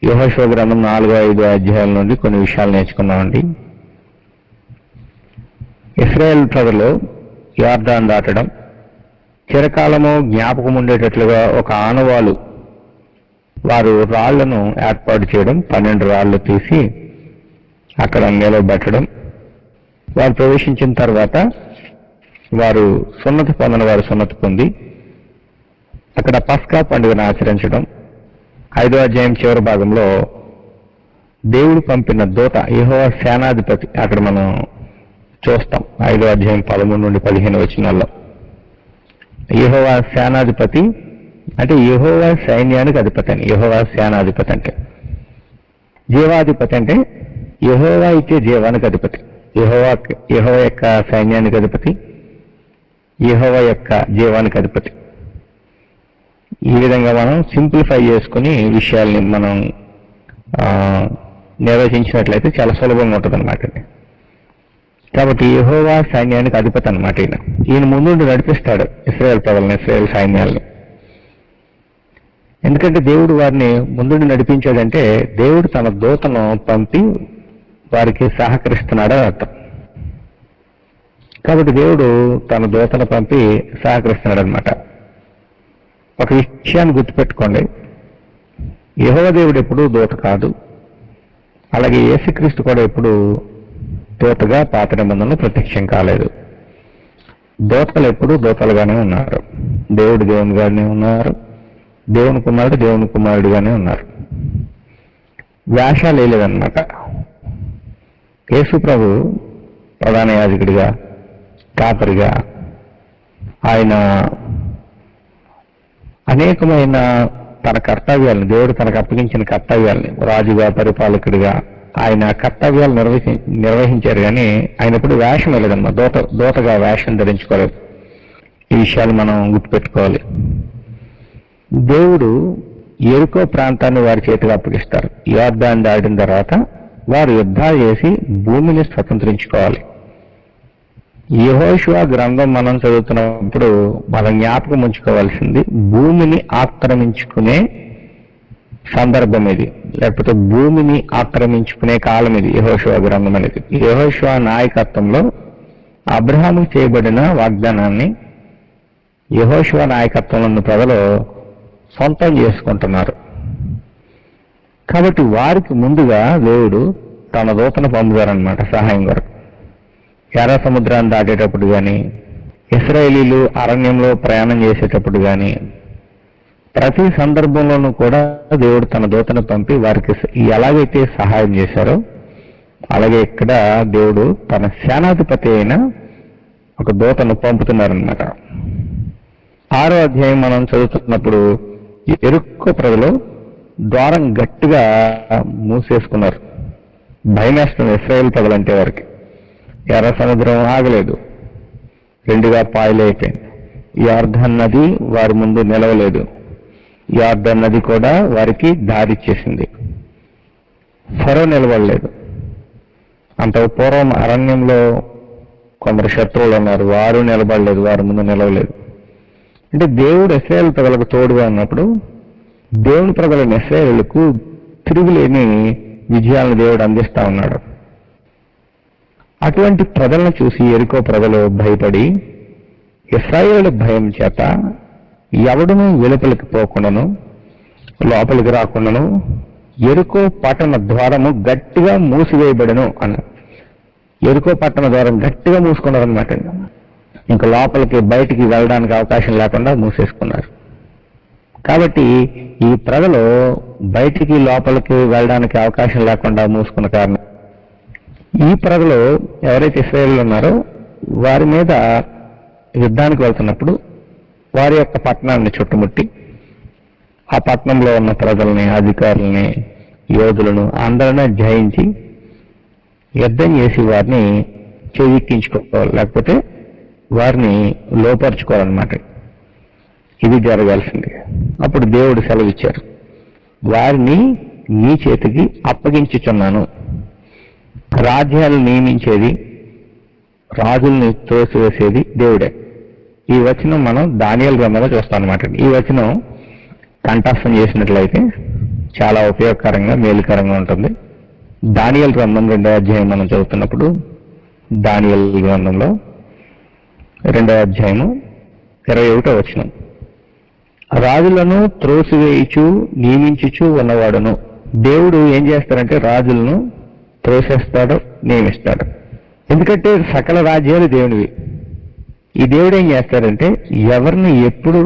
యెహోషువ గ్రంథం 4-5 అధ్యాయాల నుండి కొన్ని విషయాలు నేర్చుకున్నామండి. ఇశ్రాయేల్ ప్రజలు యొర్దాను దాటడం, చిరకాలము జ్ఞాపకం ఉండేటట్లుగా ఒక ఆనవాలు వారు రాళ్లను ఏర్పాటు చేయడం, 12 రాళ్లు తీసి అక్కడ నిలబెట్టడం, వారు ప్రవేశించిన తర్వాత వారు సున్నతి పొందిన వారు సున్నతి పొంది అక్కడ పస్కా పండుగను ఆచరించడం. 5వ అధ్యాయం చివరి భాగంలో దేవుడు పంపిన దూత యెహోవా సేనాధిపతి అక్కడ మనం చూస్తాం. 5వ అధ్యాయం 13 నుండి 15 వచనాల్లో యెహోవా సేనాధిపతి అంటే యెహోవా సైన్యానికి అధిపతి అని. యెహోవా సేనాధిపతి అంటే జీవాధిపతి అంటే యెహోవా ఇచ్చే జీవానికి అధిపతి. యెహోవా యొక్క సైన్యానికి అధిపతి, యెహోవా యొక్క జీవానికి అధిపతి. ఈ విధంగా మనం సింప్లిఫై చేసుకుని విషయాల్ని మనం నిర్వచించినట్లయితే చాలా సులభంగా ఉంటుంది అనమాట. కాబట్టి యెహోవా సైన్యానికి అధిపతి అనమాట. ఈయన ముందుండి నడిపిస్తాడు ఇశ్రాయేల్ ప్రజల్ని, ఇశ్రాయేల్ సైన్యాల్ని. ఎందుకంటే దేవుడు వారిని ముందుండి నడిపించాడంటే దేవుడు తన దూతను పంపి వారికి సహకరిస్తున్నాడు అర్థం. కాబట్టి దేవుడు తన దూతను పంపి సహకరిస్తున్నాడు అనమాట. ఒక విషయాన్ని గుర్తుపెట్టుకోండి, యెహోవా దేవుడు ఎప్పుడూ దూత కాదు, అలాగే యేసుక్రీస్తు కూడా ఎప్పుడు దూతగా పాత నిబంధనలు ప్రత్యక్షం కాలేదు. దూతలు ఎప్పుడూ దూతలుగానే ఉన్నారు. దేవుడు దేవునిగానే ఉన్నారు, దేవుని కుమారుడు దేవుని కుమారుడిగానే ఉన్నారు. వేషాలు వేయలేదన్నమాట. యేసు ప్రభు ప్రధాన యాజకుడిగా, కాపరిగా ఆయన అనేకమైన తన కర్తవ్యాలను, దేవుడు తనకు అప్పగించిన కర్తవ్యాలని, రాజుగా, పరిపాలకుడిగా ఆయన కర్తవ్యాలు నిర్వహించారు. కానీ ఆయన ఎప్పుడు వేషం వెళ్ళదమ్మా, దూతగా వేషం ధరించుకోలేదు. ఈ విషయాలు మనం గుర్తుపెట్టుకోవాలి. దేవుడు యెరికో ప్రాంతాన్ని వారి చేతికి అప్పగిస్తారు. యొర్దాను దాటిన తర్వాత వారు యుద్ధాలు చేసి భూమిని స్వతంత్రించుకోవాలి. యెహోషువ గ్రంథం మనం చదువుతున్నప్పుడు మనం జ్ఞాపకం ఉంచుకోవాల్సింది భూమిని ఆక్రమించుకునే సందర్భం ఇది, లేకపోతే భూమిని ఆక్రమించుకునే కాలం ఇది. యెహోషువ గ్రంథం అనేది యెహోషువ నాయకత్వంలో అబ్రహాముకు చేయబడిన వాగ్దానాన్ని యెహోషువ నాయకత్వంలో ఉన్న ప్రజలు సొంతం చేసుకుంటున్నారు. కాబట్టి వారికి ముందుగా దేవుడు తన దూతను పంపుతారనమాట సహాయం కొరకు. ఎర్ర సముద్రాన్ని దాటేటప్పుడు కానీ, ఇశ్రాయేలీలు అరణ్యంలో ప్రయాణం చేసేటప్పుడు కానీ, ప్రతి సందర్భంలోనూ కూడా దేవుడు తన దూతను పంపి వారికి ఎలాగైతే సహాయం చేశారో అలాగే ఇక్కడ దేవుడు తన సేనాధిపతి అయిన ఒక దూతను పంపుతున్నారనమాట. 6వ అధ్యాయం మనం చదువుతున్నప్పుడు యెరికో ప్రజలు ద్వారం గట్టిగా మూసేసుకున్నారు. భయమేస్తుంది ఇశ్రాయేల్ ప్రజలంటే వారికి. ఎర్ర సముద్రం ఆగలేదు, 2గా పాయలైపోయింది. యొర్దాను నది వారి ముందు నిలవలేదు. యొర్దాను నది కూడా వారికి దారిచ్చేసింది. ఫరో నిలబడలేదు. అంత పూర్వం అరణ్యంలో కొందరు శత్రువులు ఉన్నారు, వారు నిలబడలేదు, వారి ముందు నిలవలేదు. అంటే దేవుడు ఇశ్రాయేల్ ప్రజలకు తోడుగా ఉన్నప్పుడు దేవుని ప్రజలైన ఇశ్రాయేలుకు తిరుగులేని విజయాలను దేవుడు అందిస్తా ఉన్నాడు. అటువంటి ప్రజలను చూసి యెరికో ప్రజలు భయపడి ఇశ్రాయేలు భయం చేత ఎవడునూ వెలుపలికి పోకుండాను లోపలికి రాకుండాను యెరికో పట్టణ ద్వారము గట్టిగా మూసివేయబడను అన్నారు. యెరికో పట్టణ ద్వారం గట్టిగా మూసుకున్నారనమాట. ఇంకా లోపలికి బయటికి వెళ్ళడానికి అవకాశం లేకుండా మూసేసుకున్నారు. కాబట్టి ఈ ప్రజలు బయటికి లోపలికి వెళ్ళడానికి అవకాశం లేకుండా మూసుకున్న కారణం ఈ ప్రజలు ఎవరైతే ఇశ్రాయేలు ఉన్నారో వారి మీద యుద్ధానికి వెళ్తున్నప్పుడు వారి యొక్క పట్టణాన్ని చుట్టుముట్టి ఆ పట్టణంలో ఉన్న ప్రజల్ని, అధికారులని, యోధులను అందరినీ జయించి యుద్ధం చేసి వారిని చెవిక్కించుకోవాలి, లేకపోతే వారిని లోపరుచుకోవాలన్నమాట. ఇది జరగాల్సింది. అప్పుడు దేవుడు సెలవిచ్చారు, వారిని నీ చేతికి అప్పగించుచున్నాను. రాజ్యాలు నియమించేది, రాజుల్ని తోసివేసేది దేవుడే. ఈ వచనం మనం దానియేలు గ్రంథంలో చూస్తాం అనమాట. ఈ వచనం కంఠస్థం చేసినట్లయితే చాలా ఉపయోగకరంగా మేలుకరంగా ఉంటుంది. దానియేలు గ్రంథం 2వ అధ్యాయం మనం చదువుతున్నప్పుడు దానియేలు గ్రంథంలో 2వ అధ్యాయము 21వ వచనం, రాజులను త్రోసివేయుచు నియమించుచు ఉన్నవాడును. దేవుడు ఏం చేస్తారంటే రాజులను త్రోసేస్తాడు, నియమిస్తాడు. ఎందుకంటే సకల రాజ్యాలు దేవునివి. ఈ దేవుడు ఏం చేస్తాడంటే ఎవరిని ఎప్పుడు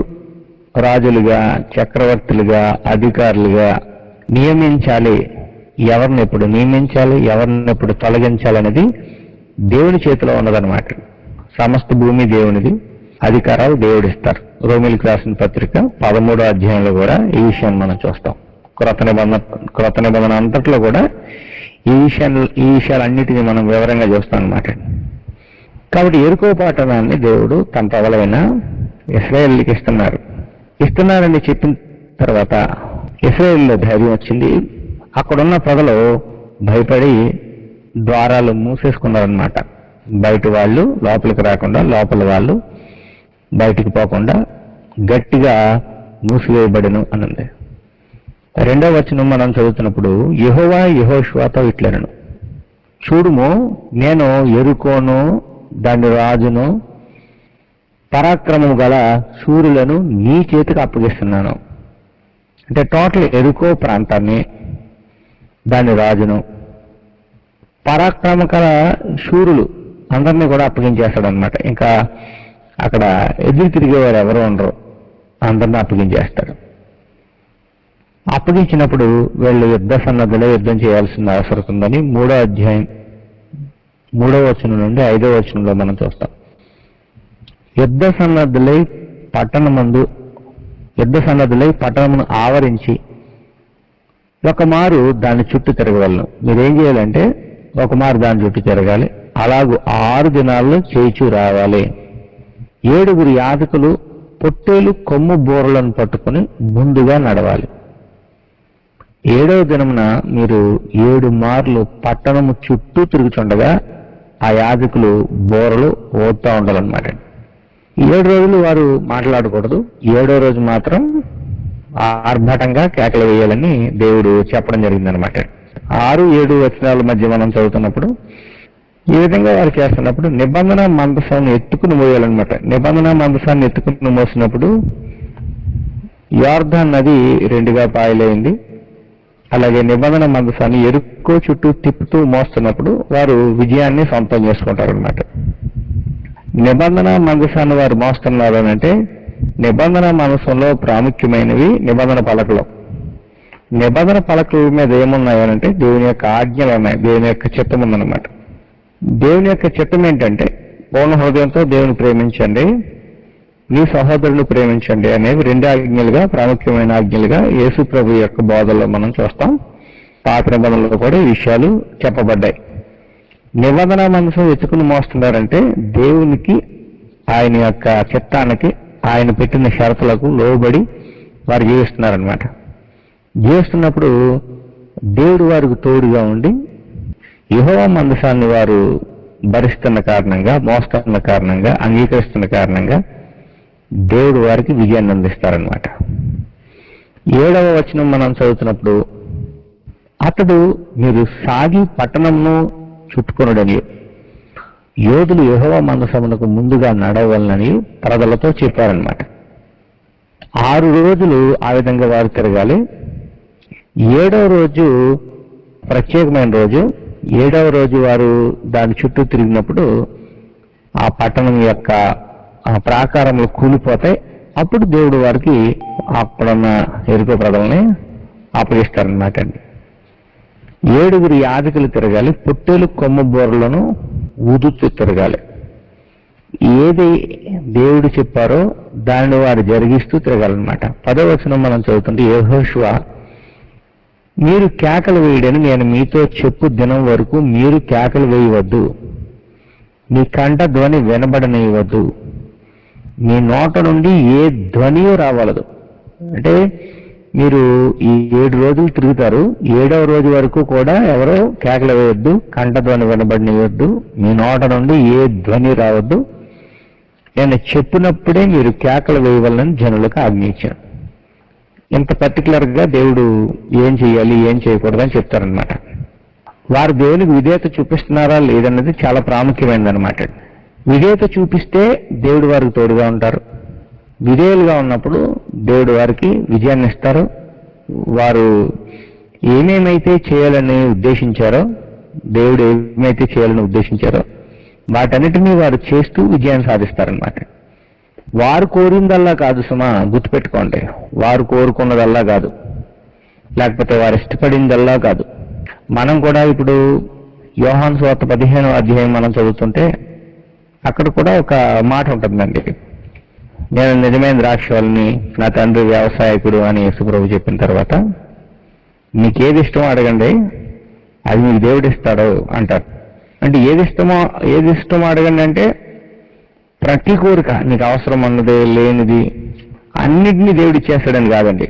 రాజులుగా, చక్రవర్తులుగా, అధికారులుగా నియమించాలి, ఎవరిని ఎప్పుడు నియమించాలి, ఎవరిని ఎప్పుడు తొలగించాలనేది దేవుని చేతిలో ఉన్నదన్నమాట. సమస్త భూమి దేవునిది, అధికారాలు దేవుడిస్తారు. రోమిలకు రాసిన పత్రిక 13వ అధ్యాయంలో కూడా ఈ విషయాన్ని మనం చూస్తాం. క్రొత్త నిబంధన అంతట్లో కూడా ఈ విషయాలన్నిటినీ మనం వివరంగా చూస్తాం అన్నమాట. కాబట్టి యెరికో పట్టణాన్ని దేవుడు తన ప్రజలైన ఇశ్రాయేలుకి ఇస్తున్నారని చెప్పిన తర్వాత ఇశ్రాయేలులో ధైర్యం వచ్చింది. అక్కడున్న ప్రజలు భయపడి ద్వారాలు మూసేసుకున్నారనమాట. బయట వాళ్ళు లోపలికి రాకుండా, లోపల వాళ్ళు బయటికి పోకుండా గట్టిగా మూసివేయబడిను అన్నది. 2వ వచనం మనం చదువుతున్నప్పుడు యెహోవా యెహోషువతో ఇట్లనెను, చూడుము, నేను యెరికోను దాని రాజును పరాక్రమము గల శూరులను నీ చేతికి అప్పగిస్తున్నాను. అంటే టోటల్ యెరికో ప్రాంతాన్ని, దాని రాజును, పరాక్రమ గల శూరులు అందరినీ కూడా అప్పగించేస్తాడు అనమాట. ఇంకా అక్కడ ఎదురు తిరిగేవారు ఎవరు ఉండరు, అందరినీ అప్పగించేస్తాడు. అప్పగించినప్పుడు వీళ్ళు యుద్ధ సన్నద్ధులో యుద్ధం చేయాల్సిన అవసరం ఉందని 3వ అధ్యాయం 3వ వచనం నుండి 5వ వచనంలో మనం చూస్తాం. యుద్ధ సన్నద్ధులై పట్టణమును ఆవరించి ఒక మారు దాని చుట్టూ తిరగవలను. మీరేం చేయాలంటే ఒక మారు దాని చుట్టూ తిరగాలి. అలాగూ 6 దినాల్లో చేయిచూ రావాలి. 7 యాజకులు పొట్టేలు కొమ్ము బోరలను పట్టుకుని ముందుగా నడవాలి. 7వ దినమున మీరు 7 మార్లు పట్టణము చుట్టూ తిరుగుతుండగా ఆ యాజకులు బోరలు ఓడుతూ ఉండాలన్నమాట. 7 రోజులు వారు మాట్లాడకూడదు. 7వ రోజు మాత్రం ఆర్భాటంగా కేకలు వేయాలని దేవుడు చెప్పడం జరిగిందనమాట. 6, 7 వచనాల మధ్య మనం చదువుతున్నప్పుడు ఈ విధంగా వారు చేస్తున్నప్పుడు నిబంధన మందసాన్ని ఎత్తుకుని మోయాలన్నమాట. నిబంధన మందసాన్ని ఎత్తుకుని మోసినప్పుడు యోర్దాను నది 2గా పాయలైంది. అలాగే నిబంధన మందసాన్ని యెరికో చుట్టూ తిప్పుతూ మోస్తున్నప్పుడు వారు విజయాన్ని సొంతం చేసుకుంటారనమాట. నిబంధన మందసాన్ని వారు మోస్తున్నారు అంటే నిబంధన మందసంలో ప్రాముఖ్యమైనవి నిబంధన పలకలు. నిబంధన పలకల మీద ఏమున్నాయనంటే దేవుని యొక్క ఆజ్ఞలు ఉన్నాయి, దేవుని యొక్క చిత్తం ఉందన్నమాట. దేవుని యొక్క చిత్తం ఏంటంటే పూర్ణ హృదయంతో దేవుని ప్రేమించండి, నీ సహోదరులు ప్రేమించండి అనేవి 2 ఆజ్ఞలుగా, ప్రాముఖ్యమైన ఆజ్ఞలుగా యేసు ప్రభు యొక్క బోధనలో మనం చూస్తాం. పాత నిబంధనలో కూడా ఈ విషయాలు చెప్పబడ్డాయి. నిబంధన మనసు ఎత్తుకుని మోస్తున్నారంటే దేవునికి, ఆయన యొక్క చిత్తానికి, ఆయన పెట్టిన షరతులకు లోబడి వారు జీవిస్తున్నారనమాట. జీవిస్తున్నప్పుడు దేవుడు వారికి తోడుగా ఉండి యెహోవా మందసాన్ని వారు భరిస్తున్న కారణంగా, మోస్తున్న కారణంగా, అంగీకరిస్తున్న కారణంగా దేవుడు వారికి విజయాన్ని అందిస్తారనమాట. 7వ వచనం మనం చదువుతున్నప్పుడు అతడు మీరు సాగి పట్టణంను చుట్టుకొనుడని యోధులు యెహోవా మందసమునకు ముందుగా నడవలనని ప్రజలతో చెప్పారనమాట. 6 రోజులు ఆ విధంగా వారు తిరగాలి. 7వ రోజు ప్రత్యేకమైన రోజు. 7వ రోజు వారు దాని చుట్టూ తిరిగినప్పుడు ఆ పట్టణం యొక్క ప్రాకారములు కూలిపోతాయి. అప్పుడు దేవుడు వారికి అప్పుడున్న యెరికో ప్రజల్ని అప్పగిస్తారనమాట అండి. 7 యాజకులు తిరగాలి. పొట్టేలు కొమ్ము బోర్లను ఊదుతూ తిరగాలి. ఏది దేవుడు చెప్పారో దానిని వారు జరిగిస్తూ తిరగాలన్నమాట. 10వ వచనం మనం చదువుతుంటే యెహోషువ, మీరు కేకలు వేయడని నేను మీతో చెప్పు దినం వరకు మీరు కేకలు వేయవద్దు, మీ కంఠ ధ్వని వినబడనివ్వద్దు, మీ నోట నుండి ఏ ధ్వనియో రావలదు. అంటే మీరు ఈ 7 రోజులు తిరుగుతారు. 7వ రోజు వరకు కూడా ఎవరో కేకలు వేయొద్దు, కంఠధ్వని వినబడనివ్వద్దు, మీ నోట నుండి ఏ ధ్వని రావద్దు, నేను చెప్పినప్పుడే మీరు కేకలు వేయవలనని జనులకు ఆజ్ఞయించాను. ఇంత పర్టికులర్గా దేవుడు ఏం చేయాలి ఏం చేయకూడదు అని చెప్తారనమాట. వారు దేవునికి విధేయత చూపిస్తున్నారా లేదన్నది చాలా ప్రాముఖ్యమైనదనమాట. విధేయత చూపిస్తే దేవుడు వారికి తోడుగా ఉంటారు. విధేయులుగా ఉన్నప్పుడు దేవుడు వారికి విజయాన్ని ఇస్తారు. వారు ఏమేమైతే చేయాలని ఉద్దేశించారో, దేవుడు ఏమైతే చేయాలని ఉద్దేశించారో వాటన్నిటినీ వారు చేస్తూ విజయాన్ని సాధిస్తారనమాట. వారు కోరిందల్లా కాదు సుమా, గుర్తుపెట్టుకోండి. వారు కోరుకున్నదల్లా కాదు, లేకపోతే వారు ఇష్టపడిందల్లా కాదు. మనం కూడా ఇప్పుడు యోహాను సువార్త 15వ అధ్యాయం మనం చదువుతుంటే అక్కడ కూడా ఒక మాట ఉంటుందండి. నేను నిజమైన ద్రాక్షవల్లిని, నా తండ్రి వ్యవసాయకుడు అని యేసుప్రభు చెప్పిన తర్వాత మీకు ఏది ఇష్టమో అడగండి, అది మీకు దేవుడు ఇస్తాడు అంటారు. అంటే ఏది ఇష్టమో అడగండి అంటే ప్రతి కోరిక నీకు అవసరం ఉన్నది లేనిది అన్నిటినీ దేవుడు ఇచ్చేస్తాడని కాదండి.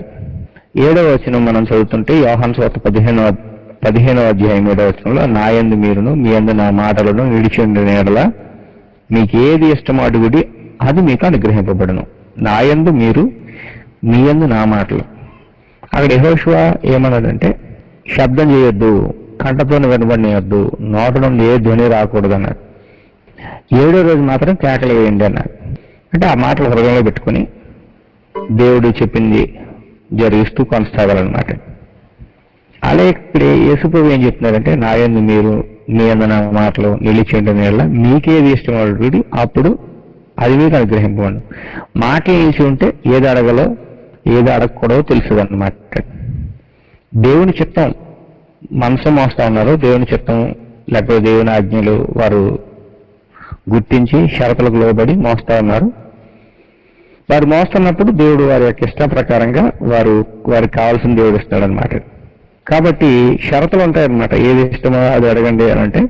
7వ వచనం మనం చదువుతుంటే యోహాను సువార్త 15వ అధ్యాయం 7వ వచనంలో, నా యందు మీరును మీ యందు నా మాటలను నిలిచి ఉండిన యెడల మీకు ఏది ఇష్టమో అడుగుడి, అది మీకు అనుగ్రహింపబడును. నా యందు మీరు, మీ యందు నా మాటలు. అక్కడ యెహోషువ ఏమన్నాడంటే శబ్దం చేయొద్దు, కంటతో వినబడినయొద్దు, నోట నుండి ఏ ధ్వని రాకూడదు అన్నాడు. 7వ రోజు మాత్రం కేకలు వేయండి అన్నాడు. అంటే ఆ మాటలు హృదయంలో పెట్టుకుని దేవుడు చెప్పింది జరిగిస్తూ కొనసాగాలన్నమాట. అలాగే ఇక్కడ యేసుప్రభు ఏం చెప్తున్నారంటే, నా యందు మీరు, మీ యందు నా మాటలు నిలిచేయండి వల్ల మీకేది ఇష్టమవుతుంది అప్పుడు అది మీకు అనుగ్రహింపండి. మాటలు నిలిచి ఉంటే ఏది అడగలో ఏది అడగకూడదో తెలుస్తుంది అన్నమాట. దేవుని చిత్తం మనసు మోస్తా ఉన్నారు. దేవుని చిత్తం లేకపోతే దేవుని ఆజ్ఞలు వారు గుర్తించి షరతులకు లోబడి మోస్తా ఉన్నారు. వారు మోస్తున్నప్పుడు దేవుడు వారి యొక్క ఇష్ట ప్రకారంగా వారికి కావాల్సిన దేవుడు ఇస్తాడనమాట. కాబట్టి షరతులు ఉంటాయన్నమాట. ఏది ఇష్టమో అది అడగండి అని అంటే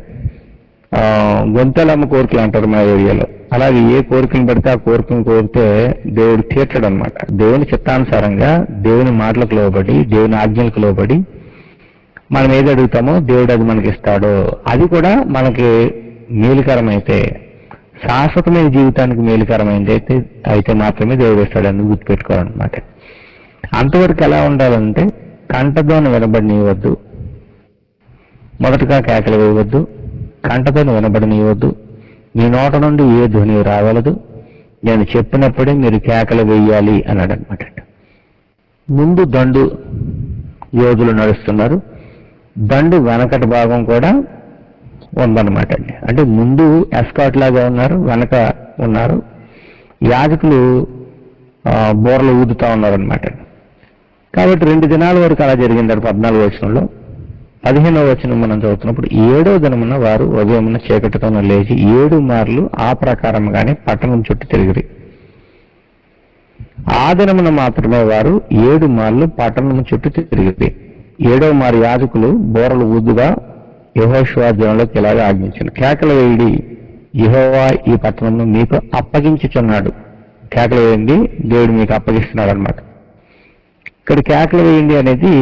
గొంతలమ్మ కోరికలు అంటారు మా ఏరియాలో. అలాగే ఏ కోరికను పడితే ఆ కోరికను కోరితే దేవుడు తీర్చడు అనమాట. దేవుని చిత్తానుసారంగా దేవుని మాటలకు లోబడి దేవుని ఆజ్ఞలకు లోబడి మనం ఏది అడుగుతామో దేవుడు అది మనకి ఇస్తాడో, అది కూడా మనకి మేలుకరమైతే, శాశ్వతమైన జీవితానికి మేలుకరమైంది అయితే మాత్రమే దేవుడు ఇస్తాడని గుర్తుపెట్టుకోవాలన్నమాట. అంతవరకు ఎలా ఉండాలంటే కంటతోని వినబడినివ్వద్దు, మొదటగా కేకలు వేయవద్దు, కంటతోని వినబడినివ్వద్దు, మీ నోట నుండి ఏ ధ్వని రాగలదు, నేను చెప్పినప్పుడే మీరు కేకలు వేయాలి అన్నాడు అనమాట. ముందు దండు యోధులు నడుస్తున్నారు, దండు వెనకటి భాగం కూడా ఉందన్నమాట అండి. అంటే ముందు ఎస్కాట్ లాగా ఉన్నారు, వెనక ఉన్నారు, యాజకులు బోర్లు ఊదుతా ఉన్నారనమాట. కాబట్టి 2 దినాల వరకు అలా జరిగింది. 14వ వచనంలో. 15వ వచనం మనం చదువుతున్నప్పుడు, 7వ దినమున వారు ఉదయమున చీకటితోన లేచి 7 మార్లు ఆ ప్రకారంగానే పట్టణం చుట్టూ తిరిగిరి. ఆ దినమున మాత్రమే వారు 7 మార్లు పట్టణం చుట్టూ తిరిగిరి. 7వ మారు యాజకులు బోరలు ఊదుగా యెహోషువ జనంలోకి ఇలాగా ఆజ్ఞించాడు, కేకలు వేయుడి, యెహోవా ఈ పట్టణంను మీకు అప్పగించుచున్నాడు. కేకలు వేయండి, దేవుడు మీకు అప్పగిస్తున్నాడు అనమాట. ఇక్కడ కేకలు వేయండి అనేది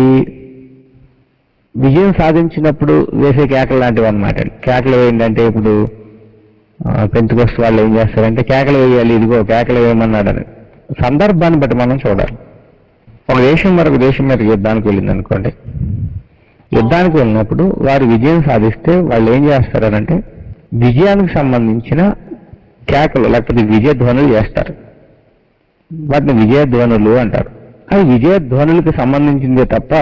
విజయం సాధించినప్పుడు వేసే కేకలు లాంటివి అనమాట. కేకలు వేయండి అంటే ఇప్పుడు పెంతెకొస్తు వాళ్ళు ఏం చేస్తారంటే కేకలు వేయాలి, ఇదిగో కేకలు వేయమన్నాడు అని. సందర్భాన్ని బట్టి మనం చూడాలి. ఒక దేశం మరొక దేశం మీద యుద్ధానికి వెళ్ళింది అనుకోండి. యుద్ధానికి వెళ్ళినప్పుడు వారు విజయం సాధిస్తే వాళ్ళు ఏం చేస్తారంటే విజయానికి సంబంధించిన కేకలు లేకపోతే విజయధ్వనులు చేస్తారు. వాటిని విజయధ్వనులు అంటారు. అది విజయధ్వనులకు సంబంధించిందే తప్ప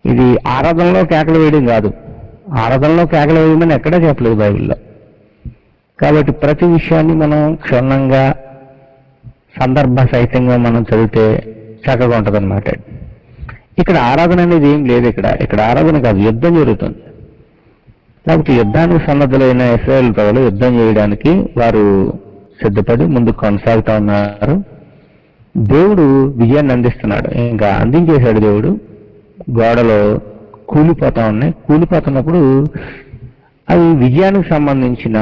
ఇది ఆరాధనలో కేకలు వేయడం కాదు. ఆరాధనలో కేకలు వేయమని ఎక్కడా చెప్పలేదు బైబిల్లో. కాబట్టి ప్రతి విషయాన్ని మనం క్షుణ్ణంగా సందర్భ సహితంగా మనం చదివితే చక్కగా ఉంటుంది అనమాట. ఇక్కడ ఆరాధన అనేది ఏం లేదు. ఇక్కడ ఆరాధన కాదు, యుద్ధం జరుగుతుంది. కాబట్టి యుద్ధానికి సన్నద్ధులైన ఇశ్రాయేలు ప్రజలు యుద్ధం చేయడానికి వారు సిద్ధపడి ముందుకు కొనసాగుతా ఉన్నారు. దేవుడు విజయాన్ని అందిస్తున్నాడు. ఇంకా అందించేశాడు దేవుడు. గోడలో కూలిపోతా ఉన్నాయి. కూలిపోతున్నప్పుడు అవి విజయానికి సంబంధించిన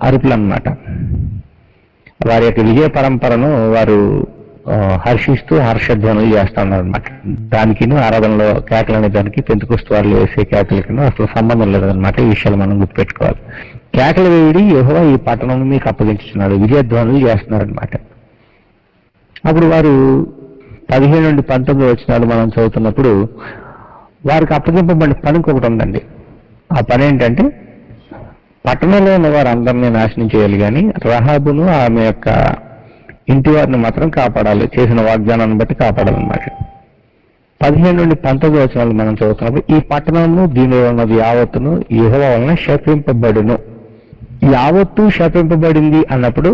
అరుపులు అన్నమాట. వారి యొక్క విజయ పరంపరను వారు హర్షిస్తూ హర్షధ్వనులు చేస్తా ఉన్నారు అనమాట. దానికి ఆరాధనలో కేకలు అనే దానికి పెంతెకొస్తు వాళ్ళు వేసే కేకలకి అసలు సంబంధం లేదనమాట. ఈ విషయాలు మనం గుర్తుపెట్టుకోవాలి. కేకలు వేయడి, యెహోవా ఈ పట్టణం మీకు అప్పగించుతున్నాడు, విజయధ్వనులు చేస్తున్నారు అనమాట. అప్పుడు వారు 15 నుండి 19 వచనాలు మనం చదువుతున్నప్పుడు వారికి అప్పగింపబడిన పని ఒకటి ఉందండి. ఆ పని ఏంటంటే పట్టణంలో ఉన్న వారందరినీ నాశనం చేయాలి, కానీ రహాబును ఆమె యొక్క ఇంటి వారిని మాత్రం కాపాడాలి, చేసిన వాగ్దానాన్ని బట్టి కాపాడాలన్నమాట. 15 నుండి 19 వచనాలు మనం చదువుతున్నప్పుడు ఈ పట్టణము దీనిలో ఉన్నది యావత్తును యెహోవా వలన శపింపబడును. యావత్తు శపింపబడింది అన్నప్పుడు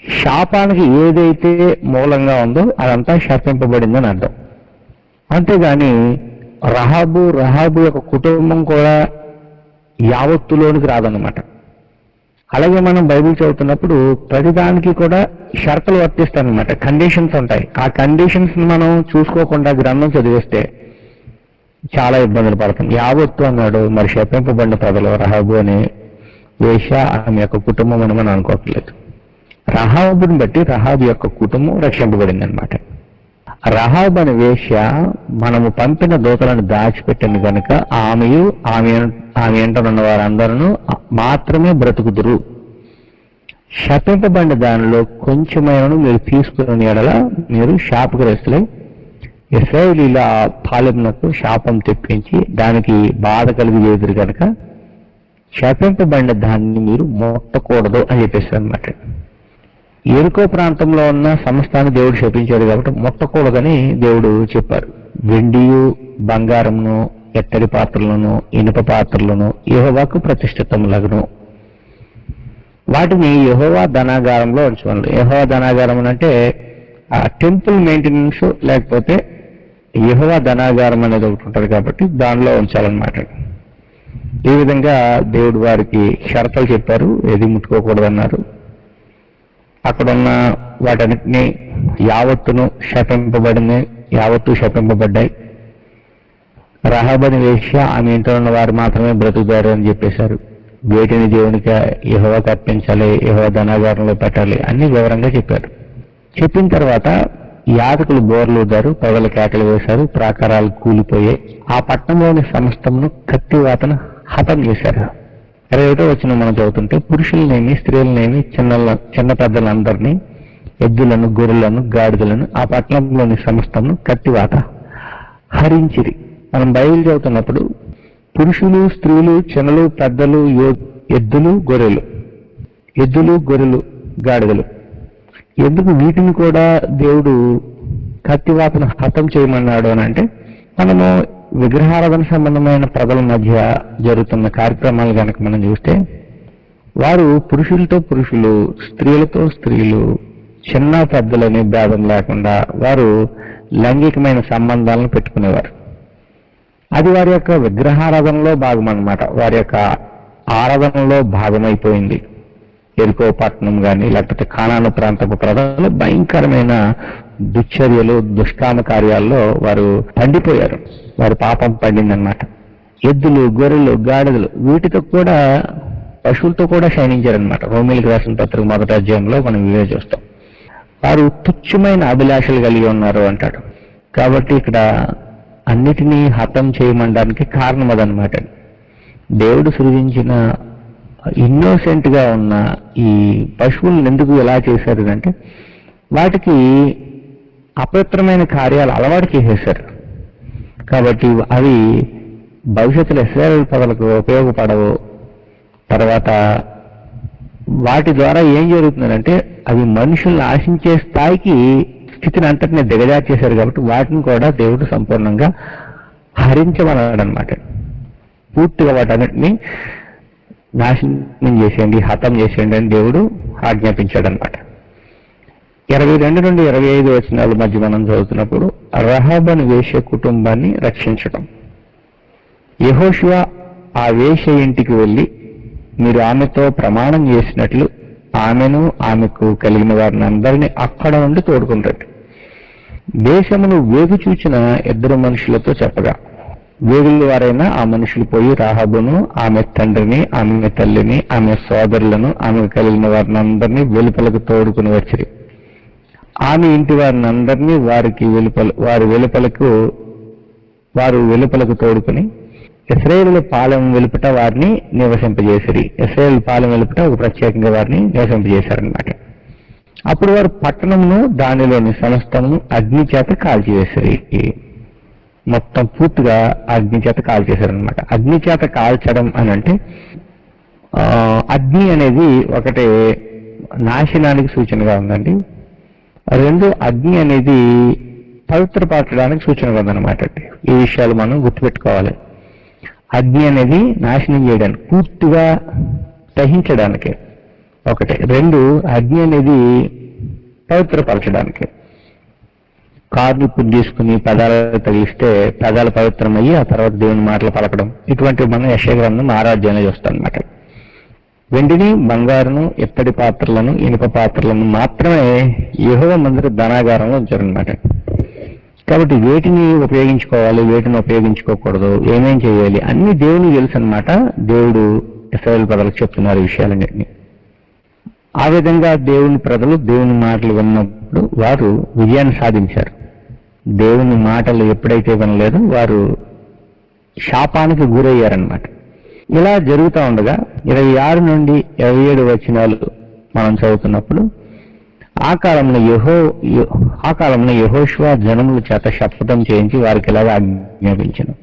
శాపానికి ఏదైతే మూలంగా ఉందో అదంతా శపింపబడిందని అర్థం. అంతేగాని రహాబు యొక్క కుటుంబం కూడా యావత్తులోనికి రాదన్నమాట. అలాగే మనం బైబిల్ చదువుతున్నప్పుడు ప్రతిదానికి కూడా షరతులు వర్తిస్తాయన్నమాట, కండిషన్స్ ఉంటాయి. ఆ కండిషన్స్ మనం చూసుకోకుండా గ్రంథం చదివేస్తే చాలా ఇబ్బందులు పడతాం. యావత్తు అన్నాడు, మరి శపింపబడిన ప్రజలు రహాబు అనే వేశ్య ఆమె యొక్క కుటుంబం అని మనం అనుకోవట్లేదు. రహాబుని బట్టి రహాబు యొక్క కుటుంబం రక్షింపబడింది అనమాట. రహాబు అనే వేశ్య మనము పంపిన దూతలను దాచిపెట్టింది కనుక ఆమె ఎంటనున్న వారందరూ మాత్రమే బ్రతుకుదురు. శపింపబడిన దానిలో కొంచెమైనను మీరు తీసుకుని ఎడల మీరు శాపగ్రస్తులై ఇశ్రాయేలీయుల పాలెమునకు శాపం తెప్పించి దానికి బాధ కలిగిజేదురు కనుక శపింపబడిన దాన్ని మీరు ముట్టకూడదు అని చెప్పేసి అనమాట. ఎరుకో ప్రాంతంలో ఉన్న సమస్తాన్ని దేవుడు శపించాడు కాబట్టి ముట్టకూడదని దేవుడు చెప్పారు. వెండియు బంగారమును ఎత్తడి పాత్రలను ఇనుప పాత్రలను యెహోవాకు ప్రతిష్ఠితములగును, వాటిని యెహోవా ధనాగారంలో ఉంచుకోండి. యెహోవా ధనాగారం అంటే టెంపుల్ మెయింటెనెన్స్, లేకపోతే యెహోవా ధనాగారం అనేది ఒకటి ఉంటుంది కాబట్టి దానిలో ఉంచాలన్నమాట. ఈ విధంగా దేవుడు వారికి షరతులు చెప్పారు, ఏది ముట్టుకోకూడదన్నారు. అక్కడున్న వాటన్నిటినీ యావత్తు శపింపబడ్డాయి. రహాబని వేశ్య ఆమె ఇంట్లో ఉన్న వారు మాత్రమే బ్రతుకుతారు అని చెప్పేశారు. వేటిని దేవునికి యెహోవాకు అర్పించాలి, యెహోవా ధనాగారంలో పెట్టాలి అన్ని వివరంగా చెప్పారు. చెప్పిన తర్వాత యాజకులు బోర్లు ఊదారు, ప్రజలు కేకలు వేశారు, ప్రాకారాలు కూలిపోయాయి. ఆ పట్టణంలోని సమస్తమును కత్తివాతను హతం చేశారు. 21వ వచనం మనం చదువుతుంటే పురుషులనేమి స్త్రీలనేమి చిన్న పెద్దలందరినీ, ఎద్దులను గొర్రెలను గాడిదలను ఆ పట్టణంలోని సమస్తమును కత్తివాత హరించిరి. మనం బైబిల్ చదువుతున్నప్పుడు పురుషులు స్త్రీలు చిన్నలు పెద్దలు ఎద్దులు గొర్రెలు గాడిదలు, ఎందుకు వీటిని కూడా దేవుడు కత్తివాతను హతం చేయమన్నాడు అని అంటే, మనము విగ్రహారాధన సంబంధమైన ప్రజల మధ్య జరుగుతున్న కార్యక్రమాలు కనుక మనం చూస్తే వారు పురుషులతో పురుషులు, స్త్రీలతో స్త్రీలు, చిన్న పెద్దలని భేదం లేకుండా వారు లైంగికమైన సంబంధాలను పెట్టుకునేవారు. అది వారి యొక్క విగ్రహారాధనలో భాగం అన్నమాట, వారి యొక్క ఆరాధనలో భాగమైపోయింది. ఎరుకో పట్టణం కానీ లేకపోతే కానాను ప్రాంతపు ప్రజలు భయంకరమైన దుశ్చర్యలు దుష్కామ కార్యాల్లో వారు పండిపోయారు, వారి పాపం పండిందన్నమాట. ఎద్దులు గొర్రెలు గాడిదలు వీటితో కూడా పశువులతో కూడా శయనించారనమాట. రోమిలికి రాసిన పత్రిక 1వ అధ్యాయంలో మనం ఇవే చూస్తాం. వారు తుచ్చమైన అభిలాషలు కలిగి ఉన్నారు అంటాడు. కాబట్టి ఇక్కడ అన్నిటినీ హతం చేయమనడానికి కారణం అదనమాట. దేవుడు సృజించిన ఇన్నోసెంట్ గా ఉన్న ఈ పశువులను ఎందుకు ఎలా చేశారు అంటే వాటికి అపవిత్రమైన కార్యాలు అలవాటు చేసేశారు. కాబట్టి అవి భవిష్యత్తులో ఇశ్రాయేలు ప్రజలకు ఉపయోగపడవు. తర్వాత వాటి ద్వారా ఏం జరుగుతుందంటే అవి మనుషుల్ని ఆశించే స్థితిని అంతటిని దిగజార్చేశారు. కాబట్టి వాటిని కూడా దేవుడు సంపూర్ణంగా హరించమన్నాడు అనమాట. పూర్తిగా వాటన్నిటిని నాశనం చేసేయండి, హతం చేసేయండి అని దేవుడు ఆజ్ఞాపించాడు అనమాట. 22 నుండి 25 వచనాల మధ్య మనం చదువుతున్నప్పుడు రహాబను వేశ్య కుటుంబాన్ని రక్షించడం. యెహోషువ ఆ వేశ్య ఇంటికి వెళ్ళి మీరు ఆమెతో ప్రమాణం చేసినట్లు ఆమెను ఆమెకు కలిగిన వారిని అందరినీ అక్కడ నుండి తోడుకుంటాడు. దేశమును వేగు చూచిన 2 మనుషులతో చెప్పగా వేగుల వారైనా ఆ మనుషులు పోయి రాహాబును ఆమె తండ్రిని ఆమె తల్లిని ఆమె సోదరులను ఆమెకు కలిగిన వారిని అందరినీ వెలుపలకు తోడుకుని వచ్చిరి. ఆమె ఇంటి వారిని అందరినీ వారు వెలుపలకు తోడుకుని ఇశ్రాయేలు పాలెం వెలుపట వారిని నివసింపజేసిరి. ఇశ్రాయేలు పాలెం వెలుపట ఒక ప్రత్యేకంగా వారిని నివసింపజేశారనమాట. అప్పుడు వారు పట్టణమును దానిలోని సమస్తమును అగ్ని చేత కాల్చివేశారు. మొత్తం పూర్తిగా అగ్ని చేత కాల్చేశారనమాట. అగ్ని చేత కాల్చడం అని అంటే అగ్ని అనేది ఒకటి నాశనానికి సూచనగా ఉందండి. రెండు, అగ్ని అనేది పవిత్రపరచడానికి సూచనగా ఉందన్నమాట. ఈ విషయాలు మనం గుర్తుపెట్టుకోవాలి. అగ్ని అనేది నాశనం చేయడానికి, పూర్తిగా దహించడానికి ఒకటి. రెండు, అగ్ని అనేది పవిత్రపరచడానికి. కారుని పుణ్యం తీసుకుని పెదాలు తగిలిస్తే పెదాలు పవిత్రమయ్యి ఆ తర్వాత దేవుని మాటలు పలకడం, ఇటువంటివి మనం యెషయా గ్రంథం 6వ అధ్యాయంలో చూస్తాం అన్నమాట. వెండిని, బంగారును, ఇత్తడి పాత్రలను, ఇనుప పాత్రలను మాత్రమే యెహోవా మందిర ధనాగారంలో ఉంచారనమాట. కాబట్టి వేటిని ఉపయోగించుకోవాలి, వేటిని ఉపయోగించుకోకూడదు, ఏమేం చేయాలి అన్ని దేవునికి తెలుసు అనమాట. దేవుడు ఇశ్రాయేలు ప్రజలకు చెప్తున్నారు ఈ విషయాలన్నింటినీ. ఆ విధంగా దేవుని ప్రజలు దేవుని మాటలు విన్నప్పుడు వారు విజయాన్ని సాధించారు. దేవుని మాటలు ఎప్పుడైతే వినలేదో వారు శాపానికి గురయ్యారనమాట. ఇలా జరుగుతూ ఉండగా 26 నుండి 27 వచనాలు మనం చదువుతున్నప్పుడు ఆ కాలంలో యెహోషువ జనముల చేత శపథం చేయించి వారికి ఇలాగా ఆజ్ఞాపించెను.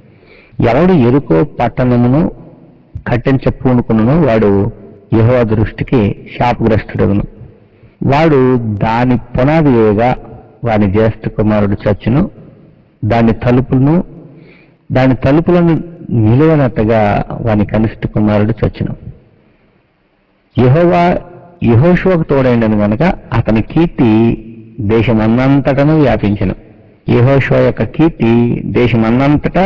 ఎవడు యెరికో పట్టణమును కట్టించపూనుకును వాడు యెహోవా దృష్టికి శాపగ్రస్తుడగును. వాడు దాని పునాది వేయగా వాని జ్యేష్ఠ కుమారుడు చచ్చును. దాని తలుపులను నిలువనట్టుగా వాని కనిష్ఠ కుమారుడు చచ్చును. యెహోషువకు తోడైండను గనుక అతని కీర్తి దేశమన్నంతటను వ్యాపించెను. యెహోషువ యొక్క కీర్తి దేశమన్నంతటా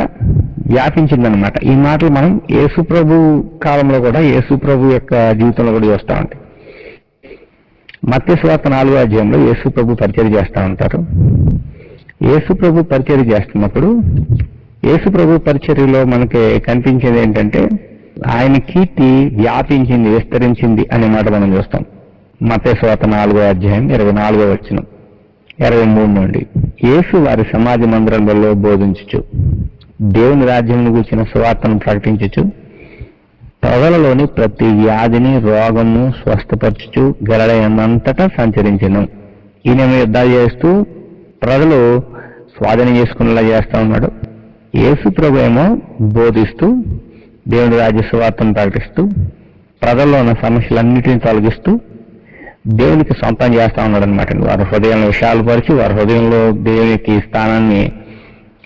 వ్యాపించిందనమాట. ఈ మాటలు మనం యేసు ప్రభు కాలంలో కూడా, యేసు ప్రభు యొక్క జీవితంలో కూడా చూస్తూ ఉంటాం. మత్తయి సువార్త 4వ అధ్యాయంలో యేసు ప్రభు పరిచర్య చేస్తూ ఉంటారు. యేసు ప్రభు పరిచర్య చేస్తున్నప్పుడు యేసు ప్రభు పరిచర్యలో మనకి కనిపించేది ఏంటంటే ఆయన కీర్తి వ్యాపించింది, విస్తరించింది అనే మాట మనం చూస్తాం. మత్తయి సువార్త 4వ అధ్యాయం 24వ వచనం 23 నుండి. యేసు వారి సమాజ మందిరాలలో బోధించుచు దేవుని రాజ్యం గురించిన సువార్తను ప్రకటించుచు ప్రజలలోని ప్రతి వ్యాధిని, రోగము స్వస్థపరచుచు గలడైనంతటా సంచరించెను. ఈయన యుద్ధాలు చేస్తూ ప్రజలు స్వాధీనం చేసుకునేలా చేస్తా ఉన్నాడు. యేసు ప్రభు ఏమో బోధిస్తూ దేవుని రాజ్య సువార్తను ప్రకటిస్తూ ప్రజల్లో ఉన్న సమస్యలన్నిటిని తొలగిస్తూ దేవునికి సొంతం చేస్తా ఉన్నాడు అనమాట. వారి హృదయంలో విషయాలు పరిచి వారి హృదయంలో దేవునికి స్థానాన్ని,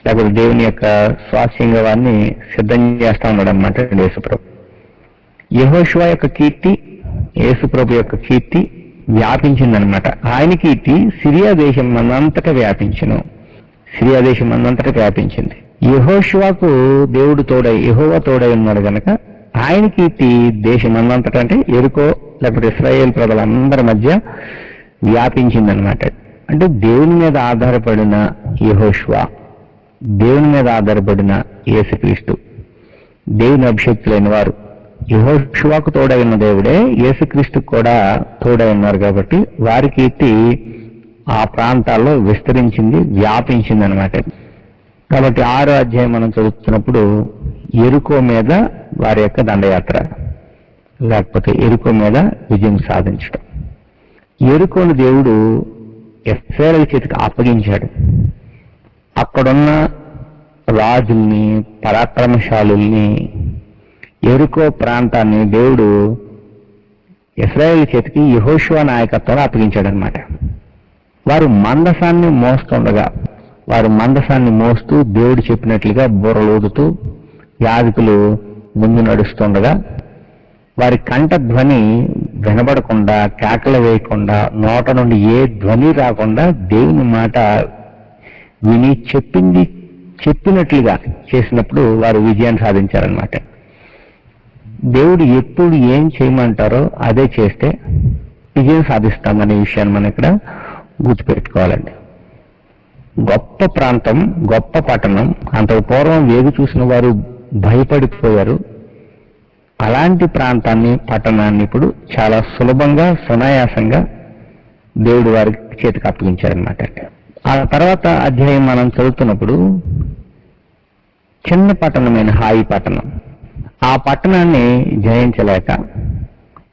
లేకపోతే దేవుని యొక్క స్వాస్యంగా వారిని సిద్ధం చేస్తా ఉన్నాడు అనమాట యేసుప్రభు. యెహోషువ యొక్క కీర్తి, యేసుప్రభు యొక్క కీర్తి వ్యాపించిందనమాట. ఆయన కీర్తి సిరియా దేశం అన్నంతటా వ్యాపించెను. సిరియా దేశం అన్నంతటా వ్యాపించింది. యెహోషువకు దేవుడు యెహోవా తోడై ఉన్నాడు కనుక ఆయన కీర్తి దేశం అన్నంతటా, అంటే యెరికో లేకపోతే ఇశ్రాయేల్ ప్రజలందరి మధ్య వ్యాపించిందనమాట. అంటే దేవుని మీద ఆధారపడిన యెహోషువ, దేవుని మీద ఆధారపడిన యేసుక్రీస్తు, దేవుని అభిషేక్తులైన వారు యెహోషువకు తోడై ఉన్న దేవుడే యేసుక్రీస్తుకు కూడా తోడై ఉన్నారు. కాబట్టి వారి కీర్తి ఆ ప్రాంతాల్లో విస్తరించింది, వ్యాపించింది అనమాట. కాబట్టి 6వ అధ్యాయం మనం చదువుతున్నప్పుడు యెరికో మీద వారి యొక్క దండయాత్ర, లేకపోతే యెరికో మీద విజయం సాధించడం. యెరికోను దేవుడు ఇశ్రాయేలు చేతికి అప్పగించాడు. అక్కడున్న రాజుల్ని, పరాక్రమశాలుల్ని, యెరికో ప్రాంతాన్ని దేవుడు ఇశ్రాయేలు చేతికి యెహోషువ నాయకత్వంలో అప్పగించాడనమాట. వారు మందసాన్ని మోస్తూ దేవుడు చెప్పినట్లుగా బూరలూదుతూ యాజకులు ముందు నడుస్తుండగా వారి కంఠ ధ్వని వినబడకుండా, కేకలు వేయకుండా, నోట నుండి ఏ ధ్వని రాకుండా దేవుని మాట విని చెప్పినట్లుగా చేసినప్పుడు వారు విజయాన్ని సాధించారనమాట. దేవుడు ఎప్పుడు ఏం చేయమంటారో అదే చేస్తే విజయం సాధిస్తామనే విషయాన్ని మనం ఇక్కడ గుర్తుపెట్టుకోవాలండి. గొప్ప ప్రాంతం, గొప్ప పట్టణం, అంతకు పూర్వం వేగు చూసిన వారు భయపడిపోయారు. అలాంటి ప్రాంతాన్ని, పట్టణాన్ని ఇప్పుడు చాలా సులభంగా, సునాయాసంగా దేవుడు వారి చేతికి అప్పగించారనమాట. ఆ తర్వాత అధ్యాయం మనం చదువుతున్నప్పుడు చిన్న పట్టణమైన హాయి పట్టణం, ఆ పట్టణాన్ని జయించలేక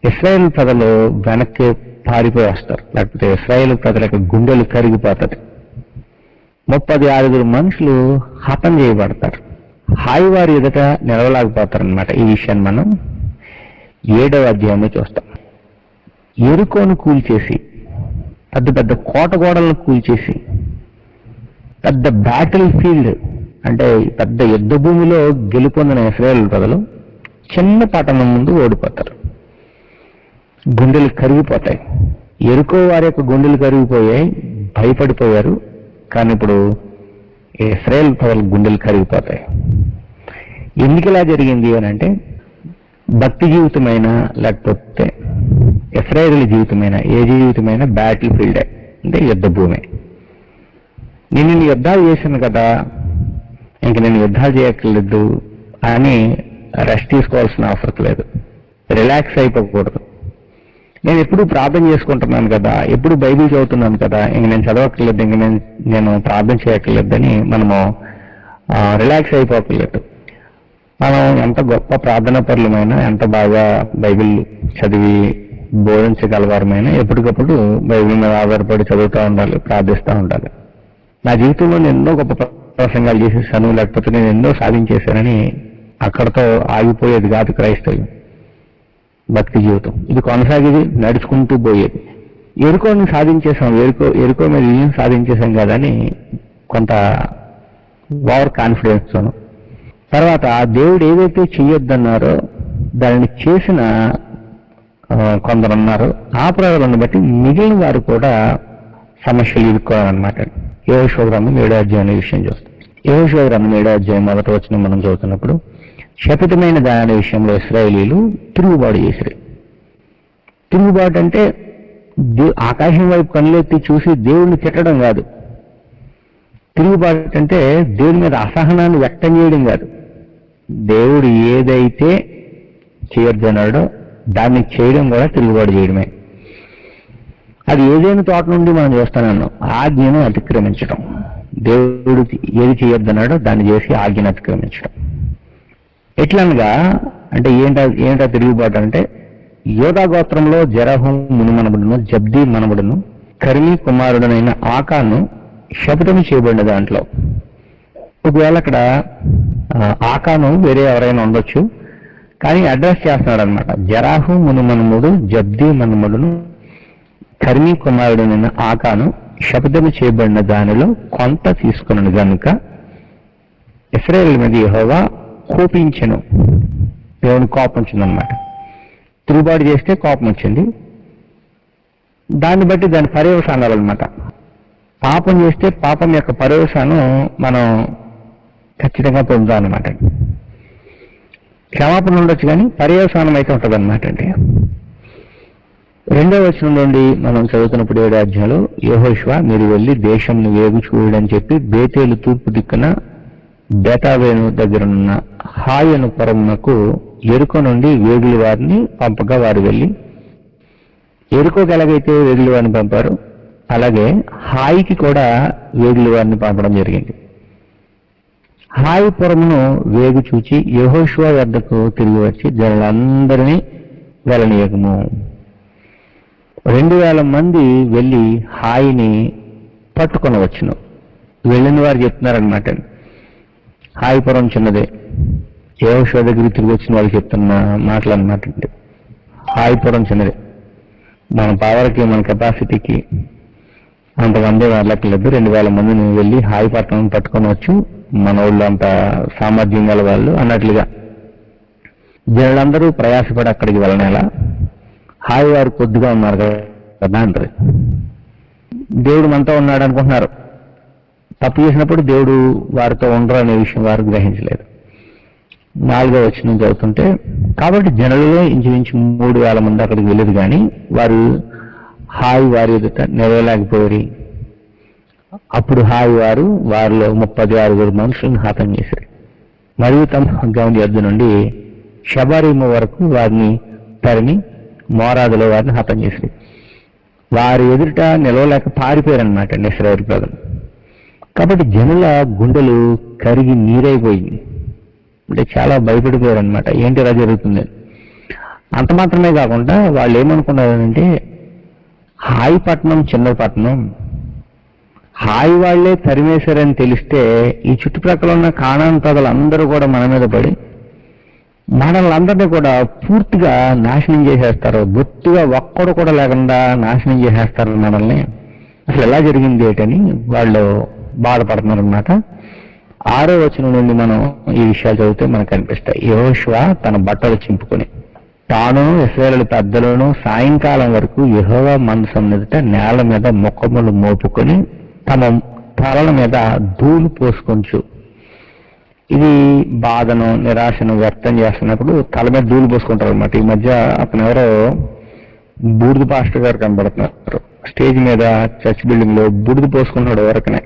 ఇశ్రాయేలు ప్రజలు వెనక్కి పారిపోయి వస్తారు, లేకపోతే ఇశ్రాయేలు ప్రజల యొక్క గుండెలు కరిగిపోతుంది. 36 మనుషులు హతం చేయబడతారు. హాయి వారి ఎదుట నిలవలేకపోతారనమాట. ఈ విషయాన్ని మనం 7వ అధ్యాయంలో చూస్తాం. ఎరుకోను కూల్చేసి, పెద్ద పెద్ద కోట గోడలను కూల్చేసి, పెద్ద బ్యాటిల్ ఫీల్డ్ అంటే పెద్ద యుద్ధ భూమిలో గెలుపొందిన ఇశ్రాయేలు ప్రజలు చిన్న పట్టణం ముందు ఓడిపోతారు. గుండెలు కరిగిపోతాయి. ఎరుకో వారి యొక్క గుండెలు కరిగిపోయాయి, భయపడిపోయారు. కానీ ఇప్పుడు ఇశ్రాయేలు ప్రజల గుండెలు కరిగిపోతాయి. ఎందుకు ఇలా జరిగింది అని అంటే, భక్తి జీవితమైనా లేకపోతే ఇశ్రాయేలు జీవితమైనా ఏ జీవితమైనా బ్యాటిల్ ఫీల్డే, అంటే యుద్ధ భూమి. నేను యుద్ధాలు చేశాను కదా, ఇంక నేను యుద్ధాలు చేయక్కర్లేదు అని రెస్ట్ తీసుకోవాల్సిన అవసరం లేదు, రిలాక్స్ అయిపోకూడదు. నేను ఎప్పుడు ప్రార్థన చేసుకుంటున్నాను కదా, ఎప్పుడు బైబిల్ చదువుతున్నాను కదా, ఇంక నేను చదవక్కర్లేదు, ఇంక నేను ప్రార్థన చేయక్కర్లేదని మనము రిలాక్స్ అయిపోకర్లేదు. మనం ఎంత గొప్ప ప్రార్థన పరులమైనా, ఎంత బాగా బైబిల్ చదివి బోధించగలవారమైనా ఎప్పటికప్పుడు బైబిల్ మీద ఆధారపడి చదువుతూ ఉండాలి, ప్రార్థిస్తూ ఉండాలి. నా జీవితంలో నేను ఎన్నో గొప్ప ప్రసంగాలు చేసేసాను, లేకపోతే నేను ఎన్నో సాధించేశానని అక్కడతో ఆగిపోయేది కాదు క్రైస్తవ్యం, భక్తి జీవితం. ఇది కొనసాగేది, నడుచుకుంటూ పోయేది. ఎరుకోని సాధించేసాం, ఎరుకో మీద విజయం సాధించేసాం కదా అని కొంత ఓవర్ కాన్ఫిడెన్స్తోను, తర్వాత దేవుడు ఏదైతే చెయ్యొద్దన్నారో దానిని చేసిన కొందరు ఉన్నారు. ఆ ప్రజలను బట్టి మిగిలిన వారు కూడా సమస్యలు ఎదుర్కోవాలన్నమాట. యెహోషువ గ్రంథం 7వ అధ్యాయం అనే విషయం చూస్తాం. యెహోషువ గ్రంథం 7వ అధ్యాయం 1వ వచనం మనం చదువుతున్నప్పుడు, శపితమైన దాని విషయంలో ఇశ్రాయేలీలు తిరుగుబాటు చేశారు. తిరుగుబాటు అంటే ఆకాశం వైపు కనులెత్తి చూసి దేవుడిని తిట్టడం కాదు. తిరుగుబాటు అంటే దేవుడి మీద అసహనాన్ని వ్యక్తం చేయడం కాదు. దేవుడు ఏదైతే చేయొద్దన్నాడో దాన్ని చేయడం కూడా తిరుగుబాటు చేయడమే. అది ఏదైనా తోట నుండి మనం చేస్తానన్నాం, ఆజ్ఞను అతిక్రమించడం. దేవుడు ఏది చేయొద్దన్నాడో దాన్ని చేసి ఆజ్ఞను అతిక్రమించడం. ఎట్లనగా అంటే ఏంటా తిరుగుబాటు అంటే, యోధా గోత్రంలో జెరహు మునుమనబడును, జబ్దీ మనబడును, కర్మీ కుమారుడనైన ఆకాను శపథము చేయబడిన దాంట్లో. ఒకవేళ అక్కడ ఆకాను వేరే ఎవరైనా ఉండొచ్చు, కానీ అడ్రస్ చేస్తున్నాడు అనమాట. జెరహు మునుమనుముడు, జబ్దీ మనముడును, కర్మీ కుమారుడనైన ఆకాను శపథము చేయబడిన దానిలో కొంత తీసుకున్నాడు గనుక ఇశ్రాయేలు మీద యెహోవా కోపించెను. దేవుని కోపం వచ్చిందనమాట. తిరుగుబాటు చేస్తే కోపం వచ్చింది, దాన్ని బట్టి దాని పర్యవసానాలు అనమాట. పాపం చేస్తే పాపం యొక్క పర్యవసానం మనం ఖచ్చితంగా పొందుతాం అనమాట. క్షమాపణ ఉండొచ్చు కానీ పర్యవసానం అయితే ఉంటుంది అనమాట. అంటే 2వ వచనం నుండి మనం చదువుతున్నప్పుడు 7వ అధ్యాయంలో, యెహోషువ మీరు వెళ్ళి దేశంను వేగు చూడని చెప్పి బేతేలు తూర్పు దిక్కున బేతావేను దగ్గరున్న హాయను పురమునకు ఎరుకో నుండి వేగుల వారిని పంపగా వారు వెళ్ళి, ఎరుకోకి ఎలాగైతే వేగుల వారిని పంపారు అలాగే హాయికి కూడా వేగుల వారిని పంపడం జరిగింది. హాయి పురమును వేగు చూచి యెహోషువ వద్దకు తిరిగి వచ్చి జనులందరినీ వెళ్ళనీయకము. 2000 మంది వెళ్ళి హాయిని పట్టుకొని వచ్చును. వెళ్ళిన వారు చెప్తున్నారనమాట, హాయిపురం చిన్నదే. యెహోషువ దగ్గరికి తిరిగి వచ్చిన వాళ్ళు చెప్తున్న మాటలు అనమాట. హాయిపురం చిన్నదే, మన పవర్కి మన కెపాసిటీకి అంతమంది వెళ్ళట్లేదు. 2000 మందిని వెళ్ళి హాయి పట్టణం పట్టుకొని వచ్చు, మన వాళ్ళు అంత సామర్థ్యం గల వాళ్ళు అన్నట్లుగా. జనులందరూ ప్రయాసపడి అక్కడికి వెళ్ళనేలా, హాయి వారు కొద్దిగా ఉన్నారు కదా అంటారు. దేవుడు మనతో ఉన్నాడు అనుకుంటున్నారు. తప్పు చేసినప్పుడు దేవుడు వారితో ఉండరు అనే విషయం వారు గ్రహించలేదు. 4వ వచనం చదువుతుంటే, కాబట్టి జనులలో ఇంచుమించు 3000 మంది అక్కడికి వెళ్ళదు, కానీ వారు హాయి వారి ఎదుట నిలవలేకపోయారు. అప్పుడు హాయి వారు వారిలో 36 మనుషులను హతం చేశారు. మరియు తమ గౌని యొద్ద నుండి షబారీము వరకు వారిని తరిమి మోరాదులో వారిని హతం చేశారు. వారి ఎదుట నిలవలేక పారిపోయారనమాట ఇశ్రాయేలు ప్రజలు. కాబట్టి జనుల గుండెలు కరిగి నీరైపోయింది. అంటే చాలా భయపడిపోయారనమాట, ఏంటి ఇలా జరుగుతుంది. అంత మాత్రమే కాకుండా వాళ్ళు ఏమనుకున్నారంటే, హాయి పట్టణం చిన్న పట్టణం, హాయి వాళ్లే తరిమేశారని తెలిస్తే ఈ చుట్టుప్రక్కల ఉన్న కానాను ప్రజలందరూ కూడా మన మీద పడి మనల్ని అందరినీ కూడా పూర్తిగా నాశనం చేసేస్తారు. బొత్తుగా ఒక్కడు కూడా లేకుండా నాశనం చేసేస్తారు మనల్ని. అసలు ఎలా జరిగింది ఏంటని వాళ్ళు బాధపడుతున్నారు అన్నమాట. 6వ వచనం నుండి మనం ఈ విషయాలు చదివితే మనకు కనిపిస్తాయి. యెహోషువ తన బట్టలు చింపుకొని తాను ఇశ్రాయేలు పెద్దలను సాయంకాలం వరకు యెహోవా మందసం ఎదుట నేల మీద ముఖములు మోపుకొని తమ తలల మీద ధూళి పోసుకొంచు. ఇది బాధను నిరాశను వ్యక్తం చేస్తున్నప్పుడు తల మీద ధూళి పోసుకుంటారు అనమాట. ఈ మధ్య అతను ఎవరో బూడిద పాస్టర్ గారు కనబడుతున్నారు స్టేజ్ మీద చర్చ్ బిల్డింగ్ లో. బూడిద పోసుకున్నాడు ఎవరికనే.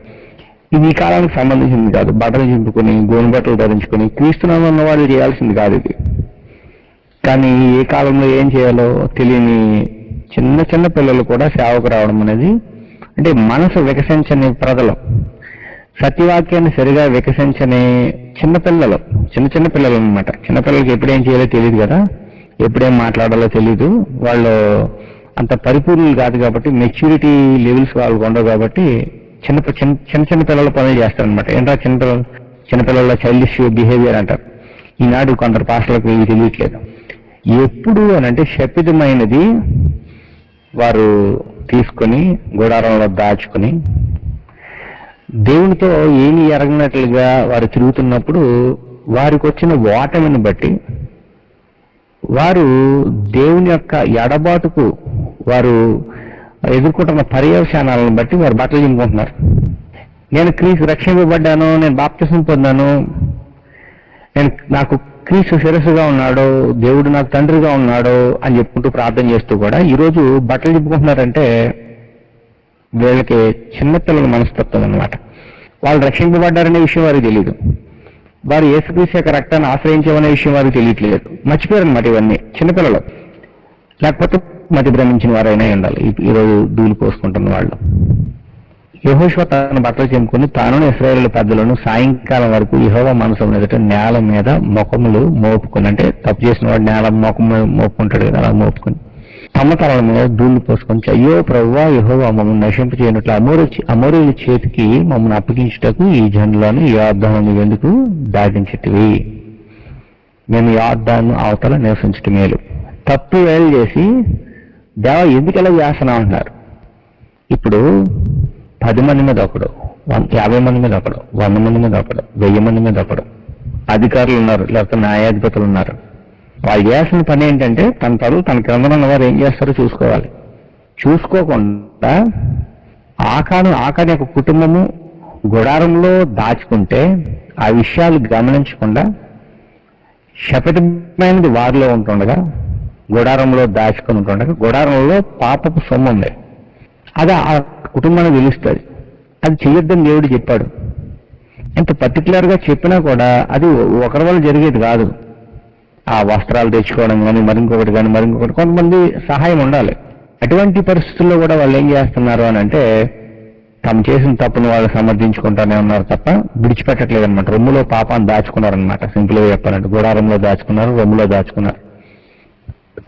ఇది ఈ కాలానికి సంబంధించింది కాదు. బట్టలు చింపుకొని గోను బట్టలు ధరించుకొని క్రీస్తునామం ఉన్న వాళ్ళు చేయాల్సింది కాదు ఇది. కానీ ఏ కాలంలో ఏం చేయాలో తెలియని చిన్న చిన్న పిల్లలు కూడా సేవకు రావడం అనేది, అంటే మనసు వికసించని ప్రజలు, సత్యవాక్యాన్ని సరిగా వికసించని చిన్నపిల్లలు, చిన్న పిల్లలు అనమాట. చిన్నపిల్లలకి ఎప్పుడేం చేయాలో తెలియదు కదా, ఎప్పుడేం మాట్లాడాలో తెలీదు. వాళ్ళు అంత పరిపూర్ణులు కాదు కాబట్టి, మెచ్యూరిటీ లెవెల్స్ వాళ్ళకు ఉండవు కాబట్టి చిన్న పిల్లల పనులు చేస్తారనమాట. ఏంటో చిన్నపిల్లల చైల్డిష్ బిహేవియర్ అంటారు. ఈనాడు కొందరు పాస్టర్లకు ఇవి తెలియట్లేదు. ఎప్పుడు అని అంటే శపితమైనది వారు తీసుకొని గుడారంలో దాచుకుని దేవునితో ఏమి ఎరగనట్లుగా వారు తిరుగుతున్నప్పుడు వారికి వచ్చిన ఓటమిని బట్టి వారు దేవుని యొక్క ఎడబాటుకు వారు ఎదుర్కొంటున్న పర్యవసానాలను బట్టి వారు బట్టలు చింపుకుంటున్నారు. నేను క్రీస్తు రక్షింపబడ్డాను, నేను బాప్తిసం పొందాను, నాకు క్రీస్తు శిరస్సుగా ఉన్నాడు, దేవుడు నాకు తండ్రిగా ఉన్నాడు అని చెప్పుకుంటూ ప్రార్థన చేస్తూ కూడా ఈరోజు బట్టలు చింపుకుంటున్నారంటే వీళ్ళకి చిన్నపిల్లల మనస్తత్వం అనమాట. వాళ్ళు రక్షింపబడ్డారనే విషయం వారికి తెలియదు. వారు యేసుక్రీస్తు యొక్క రక్తాన్ని ఆశ్రయించామనే విషయం వారికి తెలియట్లేదు. మర్చిపోయారు అనమాట ఇవన్నీ చిన్నపిల్లలు. లేకపోతే మతి భ్రమించిన వారైనా ఉండాలి ఈరోజు ధూళి పోసుకుంటున్న వాళ్ళు. యెహోషువ తన బట్టలు చింపుకొని తాను ఇశ్రాయేలు పెద్దలను సాయంకాలం వరకు యెహోవా మందసం ఎదుట నేల మీద ముఖములు మోపుకొని, అంటే తప్పు చేసిన వాడు నేల ముఖము మోపుకుంటాడు కదా, అలా మోపుకొని తమ తలల మీద ధూళి పోసుకొని, అయ్యో ప్రభువా యెహోవా మమ్మల్ని నశింప చేయనట్లు అమోరీయుల చేతికి మమ్మల్ని అప్పగించుటకు ఈ జనులను యోర్దాను నువ్వెందుకు దాటించితివి? మేము యోర్దాను అవతల నివసించటం మేలు. తప్పు వేలు చేసి దేవ ఎందుకు ఎలా చేస్తున్నావు అంటున్నారు. ఇప్పుడు 10 మంది మీద ఒకడు, 50 మంది మీద ఒకడు, 100 మంది మీద ఒకడు, 1000 మంది మీద ఒకడు అధికారులు ఉన్నారు, లేకపోతే న్యాయాధిపతులు ఉన్నారు. వాళ్ళు చేయాల్సిన పని ఏంటంటే తన పనులు తన క్రింద ఉన్న వారు ఏం చేస్తారో చూసుకోవాలి. చూసుకోకుండా ఆకాను యొక్క కుటుంబము గుడారంలో దాచుకుంటే ఆ విషయాలు గమనించకుండా శపథమైనది వారిలో ఉంటుండగా గుడారంలో దాచుకొని ఉంటుండగా గుడారంలో పాపపు సొమ్ము ఉంది. అది ఆ కుటుంబానికి తెలుస్తుంది. అది చెయ్యొద్దని దేవుడు చెప్పాడు. ఎంత పర్టికులర్గా చెప్పినా కూడా అది ఒకరి వల్ల జరిగేది కాదు. ఆ వస్త్రాలు తెచ్చుకోవడం కానీ మరింకొకటి కొంతమంది సహాయం ఉండాలి. అటువంటి పరిస్థితుల్లో కూడా వాళ్ళు ఏం చేస్తున్నారు అని అంటే తాము చేసిన తప్పును వాళ్ళు సమర్థించుకుంటానే ఉన్నారు తప్ప విడిచిపెట్టట్లేదు అనమాట. రొమ్ములో పాపాన్ని దాచుకున్నారనమాట. సింపుల్గా చెప్పాలంటే గుడారంలో దాచుకున్నారు, రొమ్ములో దాచుకున్నారు.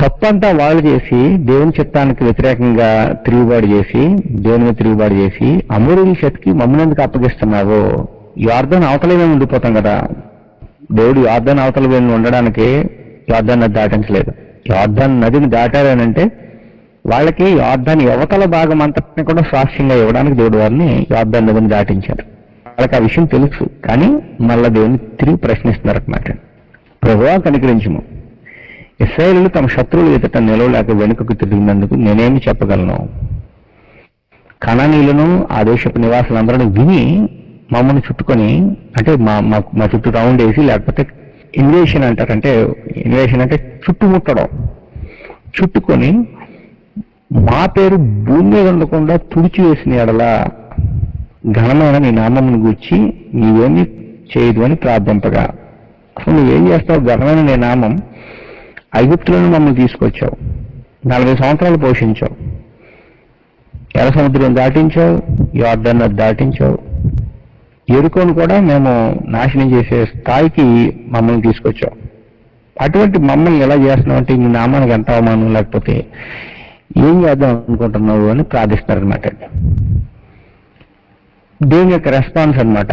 తప్పంతా వాళ్ళు చేసి దేవుని చిత్తానికి వ్యతిరేకంగా తిరుగుబాటు చేసి దేవుని తిరుగుబాటు చేసి అమోరీయుల చేతికి మమ్మల్ని ఎందుకు అప్పగిస్తున్నావు? యోర్దాను అవతలమే ఉండిపోతాం కదా. దేవుడు యోర్దాను అవతల వెళ్ళి ఉండడానికి యోర్దాను నది దాటించలేదు. యోర్దాను నదిని దాటారనంటే వాళ్ళకి యోర్దాను యువతల భాగం అంతటిని కూడా స్వాస్థ్యంగా ఇవ్వడానికి దేవుడు వారిని యోర్దాను నదిని దాటించారు. వాళ్ళకి ఆ విషయం తెలుసు, కానీ మళ్ళా దేవుని తిరిగి ప్రశ్నిస్తున్నారు అన్నమాట. ప్రభువా కనికరించుము, ఇశ్రాయేలీయులు తమ శత్రువులు ఎదుట నిలవలేక వెనుకకు తిరిగినందుకు నేనేమి చెప్పగలను? కనానీయులను ఆ దేశపు నివాసులందరూ విని మమ్మల్ని చుట్టుకొని, అంటే మా చుట్టూ రౌండ్ వేసి, లేకపోతే ఇన్వేషన్ అంటారు, అంటే ఇన్వేషన్ అంటే చుట్టుముట్టడం, చుట్టుకొని మా పేరు భూమి మీద ఉండకుండా తుడిచివేసిన ఎడల ఘనమైన నీ నామమును గూర్చి నీవేమీ చేయదు అని ప్రార్థింపగా. అసలు నువ్వేం చేస్తావు? ఘనమైన నీ నామం, ఐగుప్తులను మమ్మల్ని తీసుకొచ్చావు, 40 సంవత్సరాలు పోషించావు, ఎర్ర సముద్రం దాటించావు, యోర్దాను నది దాటించావు, ఎరుకోను కూడా మేము నాశనం చేసే స్థాయికి మమ్మల్ని తీసుకొచ్చావు. అటువంటి మమ్మల్ని ఎలా చేస్తున్నావు అంటే నీ నామానికి ఎంత అవమానం, లేకపోతే ఏం చేద్దాం అనుకుంటున్నావు అని ప్రార్థిస్తారనమాట. దేవుని యొక్క రెస్పాన్స్ అనమాట.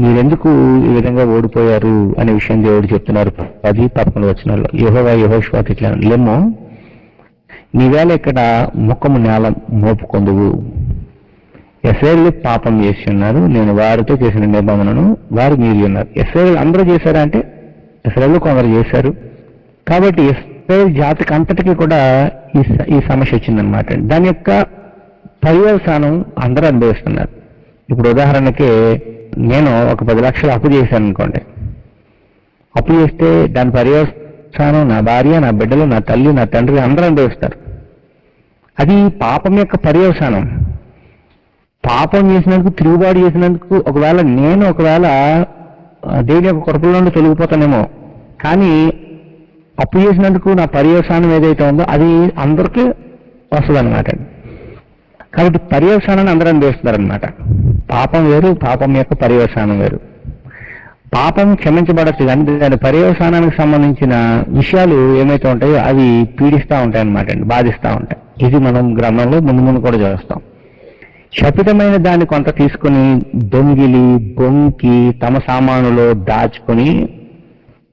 మీరెందుకు ఈ విధంగా ఓడిపోయారు అనే విషయం దేవుడు చెప్తున్నారు 10-11 వచనాల్లో. యెహోవా యెహోషువతో ఇట్లా లెమ్ము, నీవేళ ఇక్కడ ముఖము నేల మోపుకొందువు. ఇశ్రాయేలు పాపం చేసి ఉన్నారు, నేను వారితో చేసిన నిబంధనను వారు మీరి ఉన్నారు. ఇశ్రాయేలు అందరూ చేశారా అంటే ఇశ్రాయేలు కొందరు చేశారు. కాబట్టి ఇశ్రాయేలు జాతికి అంతటికీ కూడా ఈ సమస్య వచ్చిందనమాట. దాని యొక్క పర్యవసానం అందరూ అనుభవిస్తున్నారు. ఇప్పుడు ఉదాహరణకి నేను ఒక 10 లక్షలు అప్పు చేశాను అనుకోండి. అప్పు చేస్తే దాని పర్యవసానం నా భార్య, నా బిడ్డలు, నా తల్లి, నా తండ్రి అందరూ అనుభవిస్తారు. అది పాపం యొక్క పర్యవసానం. పాపం చేసినందుకు, తిరుగుబాటు చేసినందుకు ఒకవేళ దేవుని యొక్క కృపల నుండి తొలగిపోతానేమో, కానీ అప్పు చేసినందుకు నా పర్యవసానం ఏదైతే ఉందో అది అందరికీ వస్తుంది అనమాట. కాబట్టి పర్యవసానాన్ని అందరూ అనుభవిస్తున్నారనమాట. పాపం వేరు, పాపం యొక్క పర్యవసానం వేరు. పాపం క్షమించబడచ్చు, కానీ దాని పర్యవసానానికి సంబంధించిన విషయాలు ఏమైతే ఉంటాయో అవి పీడిస్తూ ఉంటాయి అనమాట, బాధిస్తూ ఉంటాయి. ఇది మనం గ్రంథంలో ముందు కూడా చూస్తాం. శపితమైన దాన్ని కొంత తీసుకుని దొంగిలి బొంకి తమ సామానులో దాచుకొని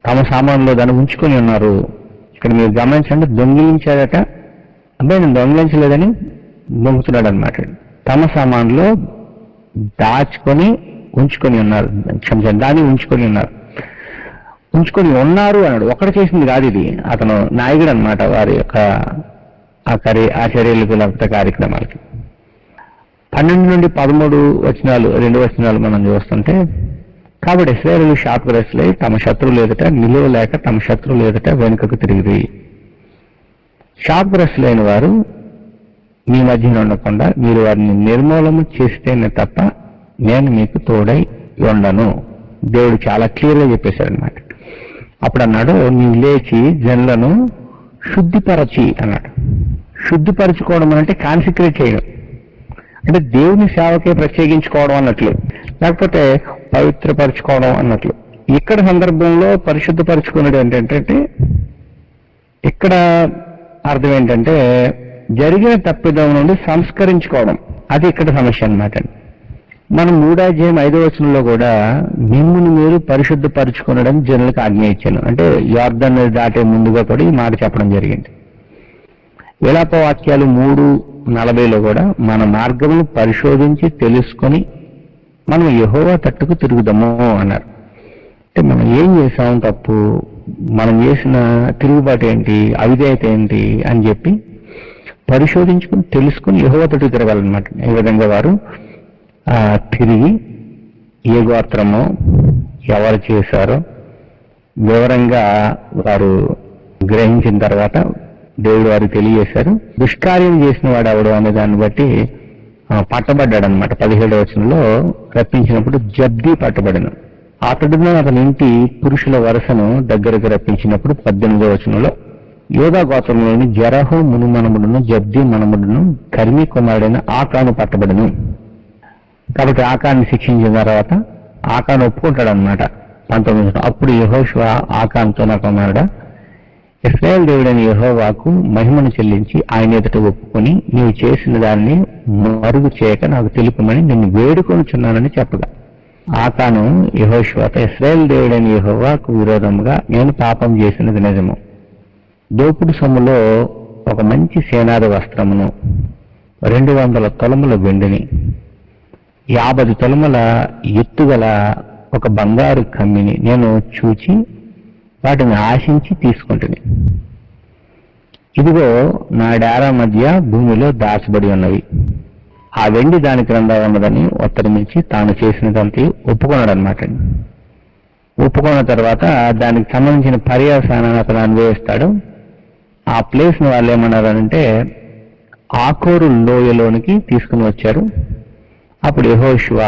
తమ సామానులో దాన్ని ఉంచుకొని ఉన్నారు. ఇక్కడ మీరు గమనించండి, దొంగిలించాడట. అబ్బాయి నేను దొంగిలించలేదని దొంగతున్నాడు అనమాట. తమ సామాన్లో దాచుకొని ఉంచుకొని ఉన్నారు, క్షమించండి, దాన్ని ఉంచుకొని ఉన్నారు అన్నాడు. ఒకటి చేసింది కాదు ఇది, అతను నాయకుడు అనమాట వారి యొక్క ఆ చర్యలకు లేకపోతే కార్యక్రమాలకి. 12 నుండి 13 వచనాలు, 2 వచనాలు మనం చూస్తుంటే, కాబట్టి ఇశ్రాయేలు శాపగ్రస్తులై తమ శత్రువులు ఎదుట నిలువలేక తమ శత్రువులు ఎదుట వెనుకకు తిరిగి, శాపగ్రస్తులైన వారు మీ మధ్యన ఉండకుండా మీరు వారిని నిర్మూలన చేస్తేనే తప్ప నేను మీకు తోడై ఉండను. దేవుడు చాలా క్లియర్గా చెప్పేశాడు అనమాట. అప్పుడు అన్నాడు, నీవు లేచి జనులను శుద్ధిపరచి అన్నాడు. శుద్ధిపరచుకోవడం అంటే కాన్సిక్రేట్ చేయడం, అంటే దేవుని సేవకే ప్రత్యేకించుకోవడం అన్నట్లు, లేకపోతే పవిత్రపరచుకోవడం అన్నట్లు. ఇక్కడ సందర్భంలో పరిశుద్ధపరచుకున్నది ఏంటంటే, ఇక్కడ అర్థం ఏంటంటే జరిగిన తప్పిదం నుండి సంస్కరించుకోవడం. అది ఇక్కడ సమస్య అన్నమాట. మనం 3వ అధ్యాయం 5వ వచనంలో కూడా మిమ్మును మీరు పరిశుద్ధపరచుకునడం జనులకు ఆజ్ఞ ఇచ్చాను అంటే యోర్దాను దాటే ముందుగా కూడా ఈ మాట చెప్పడం జరిగింది. విలాప వాక్యాలు 3:40లో కూడా మన మార్గమును పరిశోధించి తెలుసుకొని మనం యెహోవా తట్టుకు తిరుగుదాము అన్నారు. అంటే మనం ఏం చేసాం తప్పు, మనం చేసిన తిరుగుబాటు ఏంటి, అవిధేయత ఏంటి అని చెప్పి పరిశోధించుకుని తెలుసుకుని యెహోవా తట్టుకు తిరగాలన్నమాట. ఈ విధంగా వారు తిరిగి ఏ గోత్రమో ఎవరు చేశారో వివరంగా వారు గ్రహించిన తర్వాత దేవుడు వారికి తెలియజేశారు. దుష్కార్యం చేసిన వాడు ఎవడు అనే దాన్ని బట్టి పట్టబడ్డాడు అనమాట. 17వ వచనంలో రప్పించినప్పుడు జబ్దీ పట్టబడను, అతడును అతని ఇంటి పురుషుల వరుసను దగ్గరకు రప్పించినప్పుడు 18వ వచనంలో యోధా గోత్రంలోని జరహు మునుమనముడును జబ్దీ మనముడును కర్మీ కుమారుడైన ఆకాను పట్టబడను. కాబట్టి ఆకాన్ని శిక్షించిన తర్వాత ఆకాను ఒప్పుకుంటాడు అనమాట 19. అప్పుడు యెహోషువ ఆకానుతో, నా కుమారుడా, ఇశ్రాయేలు దేవుడైన యెహోవాకు మహిమను చెల్లించి ఆయన ఎదుట ఒప్పుకొని నీవు చేసిన దాన్ని మరుగు చేయక నాకు తెలుపమని నిన్ను వేడుకొనుచున్నానని చెప్పగా, ఆకాను యెహోషువతో, ఇశ్రాయేలు దేవుడైన యెహోవాకు విరోధముగా నేను పాపం చేసినది నిజము. దోపుడు సొమ్ములో ఒక మంచి సేనాది వస్త్రమును, 200 తులముల వెండిని, 50 తులముల ఎత్తుగల ఒక బంగారు కమ్మిని నేను చూచి వాటిని ఆశించి తీసుకుంటుని. ఇదిగో నా డేరా మధ్య భూమిలో దాచబడి ఉన్నవి. ఆ వెండి దాని క్రింద ఉన్నదని ఉత్తరమించి తాను చేసినదంతా ఒప్పుకున్నాడు అనమాట. ఒప్పుకున్న తర్వాత దానికి సంబంధించిన పర్యవసానాన్ని అతను అనుభవిస్తాడు. ఆ ప్లేస్ ని వాళ్ళు ఏమన్నారంటే ఆకోరు లోయలోనికి తీసుకుని వచ్చారు. అప్పుడు యెహోషువ,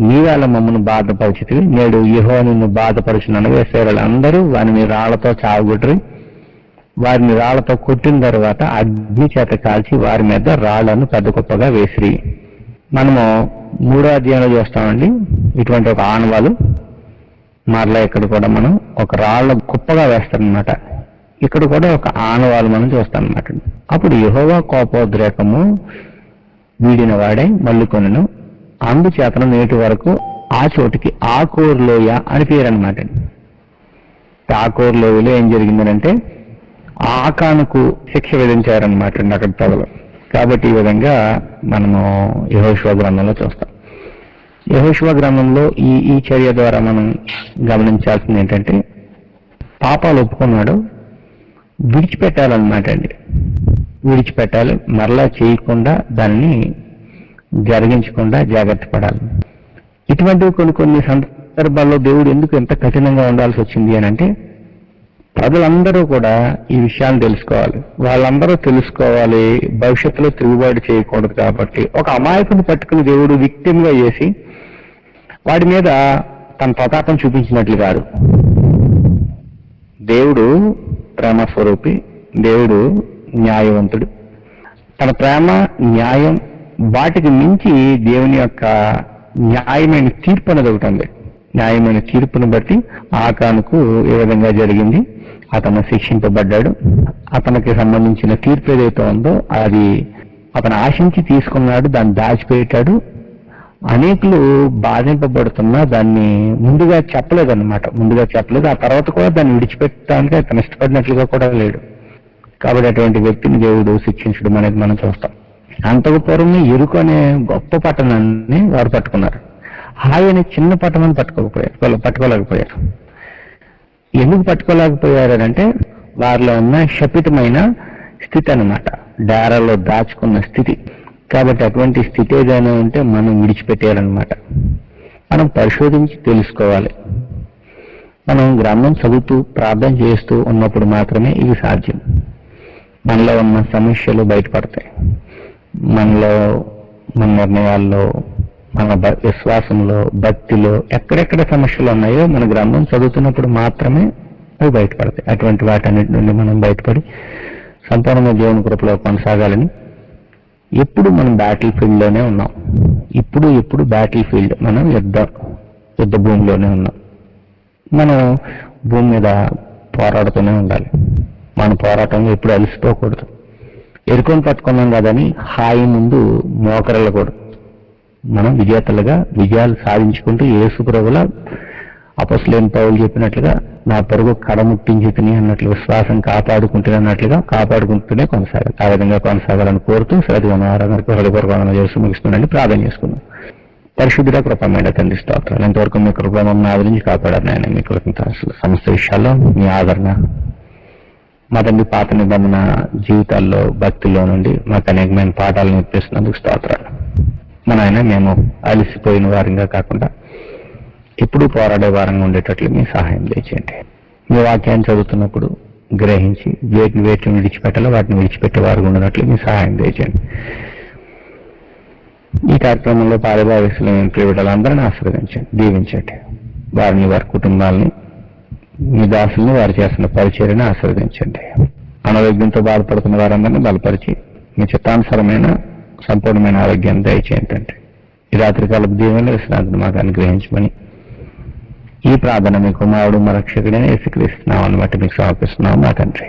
నీవేళ మమ్మల్ని బాధపరిచితివి, నేడు యెహోవా నిన్ను బాధపరుచున్నాను. ఇశ్రాయేలు అందరూ వారిని రాళ్లతో చావగొట్టి వారిని రాళ్లతో కొట్టిన తర్వాత అగ్ని చేత కాల్చి వారి మీద రాళ్లను పెద్ద గొప్పగా వేసిరి. మనము 3వ అధ్యాయంలో చూస్తామండి ఇటువంటి ఒక ఆనవాలు. మరలా ఇక్కడ కూడా మనం ఒక రాళ్ల కుప్పగా వేస్తారనమాట. ఇక్కడ కూడా ఒక ఆనవాలు మనం చూస్తాం అన్నమాట. అప్పుడు యెహోవా కోపోద్రేకము వీడిన వాడే మల్లుకొనెను, అందుచేతను నేటి వరకు ఆ చోటికి ఆకోర్ లోయ అని పేరు అనమాట. ఆకోర్ లోయలో ఏం జరిగిందనంటే ఆకానుకు శిక్ష విధించారనమాట అక్కడ ప్రజలు. కాబట్టి ఈ విధంగా మనము యెహోషువ గ్రంథంలో చూస్తాం. యెహోషువ గ్రంథంలో ఈ చర్య ద్వారా మనం గమనించాల్సింది ఏంటంటే పాపాలు ఒప్పుకున్నాడు, విడిచిపెట్టాలన్నమాట అండి. విడిచిపెట్టాలి, మరలా చేయకుండా దాన్ని జరిగించకుండా జాగ్రత్త పడాలి. ఇటువంటివి కొన్ని సందర్భాల్లో దేవుడు ఎందుకు ఎంత కఠినంగా ఉండాల్సి వచ్చింది అని అంటే ప్రజలందరూ కూడా ఈ విషయాన్ని తెలుసుకోవాలి. వాళ్ళందరూ తెలుసుకోవాలి, భవిష్యత్తులో తిరుగుబాటు చేయకూడదు. కాబట్టి ఒక అమాయకుని పట్టుకుని దేవుడు విక్టిమ్గా చేసి వాడి మీద తన ప్రతాపం చూపించినట్లు కాదు. దేవుడు ప్రేమ స్వరూపి, దేవుడు న్యాయవంతుడు. తన ప్రేమ, న్యాయం వాటికి మించి దేవుని యొక్క న్యాయమైన తీర్పు అనేది ఒకటి ఉంది. న్యాయమైన తీర్పును బట్టి ఆకానుకు ఏ విధంగా జరిగింది, అతను శిక్షింపబడ్డాడు. అతనికి సంబంధించిన తీర్పు ఏదైతే ఉందో అది అతను ఆశించి తీసుకున్నాడు, దాన్ని దాచిపెట్టాడు. అనేకులు బాధింపబడుతున్నా దాన్ని ముందుగా చెప్పలేదన్నమాట. ముందుగా చెప్పలేదు. ఆ తర్వాత కూడా దాన్ని విడిచిపెట్టడానికి అతను ఇష్టపడినట్లుగా కూడా లేడు. కాబట్టి అటువంటి వ్యక్తిని దేవుడు శిక్షించడం అనేది మనం చూస్తాం. అంతకు పూర్వం ఎరుకు అనే గొప్ప పట్టణాన్ని వారు పట్టుకున్నారు. హాయ్ అనే చిన్న పట్టణాన్ని పట్టుకోలేకపోయారు. ఎందుకు పట్టుకోలేకపోయారు అంటే వారిలో ఉన్న శపితమైన స్థితి అన్నమాట, డేరాలో దాచుకున్న స్థితి. కాబట్టి అటువంటి స్థితి ఏదైనా ఉంటే మనం విడిచిపెట్టేయాలన్నమాట. మనం పరిశోధించి తెలుసుకోవాలి. మనం గ్రంథం చదువుతూ ప్రార్థన చేస్తూ ఉన్నప్పుడు మాత్రమే ఇది సాధ్యం. మనలో ఉన్న సమస్యలు బయటపడతాయి. మనలో, మన నిర్ణయాల్లో, మన విశ్వాసంలో, భక్తిలో ఎక్కడెక్కడ సమస్యలు ఉన్నాయో మన గ్రంథం చదువుతున్నప్పుడు మాత్రమే అవి బయటపడతాయి. అటువంటి వాటన్నిటి నుండి మనం బయటపడి సంపూర్ణంగా దేవుని కృపలో కొనసాగాలని. ఎప్పుడు మనం బ్యాటిల్ ఫీల్డ్లోనే ఉన్నాం. ఎప్పుడు బ్యాటిల్ ఫీల్డ్, మనం యుద్ధ భూమిలోనే ఉన్నాం. మనం భూమి మీద పోరాడుతూనే ఉండాలి. మన పోరాటంలో ఎప్పుడు అలసిపోకూడదు. ఎరుకొని పట్టుకున్నాం కదని హాయి ముందు మోకరలకూడదు. మనం విజేతలుగా విజయాలు సాధించుకుంటూ యేసు ప్రభువుల అపొస్తలుడైన పౌలు చెప్పినట్లుగా నా పరుగు కడముట్టించి తిని అన్నట్లు విశ్వాసం కాపాడుకుంటూనే కొనసాగాలి. ఆ విధంగా కొనసాగాలని కోరుతూ హృదయపూర్వకంగా చేస్తూ ముగిస్తుందండి. ప్రార్థన చేసుకుందాం. పరిశుద్ధుడ కృపమైన తండ్రి స్తోత్రాలు. ఎంతవరకు మీ కృప మమ్మల్ని ఆదరించి కాపాడారు నాయన. మీ కృతజ్ఞతలు. సమస్త విషయాల్లో మీ ఆదరణ మా తండ్రి పాత నిబంధన జీవితాల్లో భక్తిలో నుండి మాకు అనేకమైన పాఠాలు నేర్పిస్తున్నందుకు స్తోత్రాలు. మన ఆయన మేము అలసిపోయిన వారంగా కాకుండా ఎప్పుడూ పోరాడే వారంగా ఉండేటట్లు మీ సహాయం చేయండి. మీ వాక్యాన్ని చదువుతున్నప్పుడు గ్రహించి వేటిని విడిచిపెట్టాలో వాటిని విడిచిపెట్టే వారు ఉండనట్లు మీ సహాయం చేయండి. ఈ కార్యక్రమంలో పారిభాగస్సులైన ప్రియులందరినీ ఆశీర్వదించండి, దీవించండి. వారిని, వారి కుటుంబాలని, మీ దాసుల్ని, వారు చేస్తున్న పరిచర్యను ఆశీర్వదించండి. అనారోగ్యంతో బాధపడుతున్న వారందరినీ బలపరిచి మీ చిత్తానుసారమైన సంపూర్ణమైన ఆరోగ్యాన్ని దయచేయండి. ఈ రాత్రికాలపు దీవెనలు విశ్రాంతిని మాకు అనుగ్రహించమని ఈ ప్రార్థన మీ కుమారుడు మా రక్షకుడైన యేసుక్రీస్తు నామమున బట్టి మీకు సమర్పిస్తున్నాము మా తండ్రి.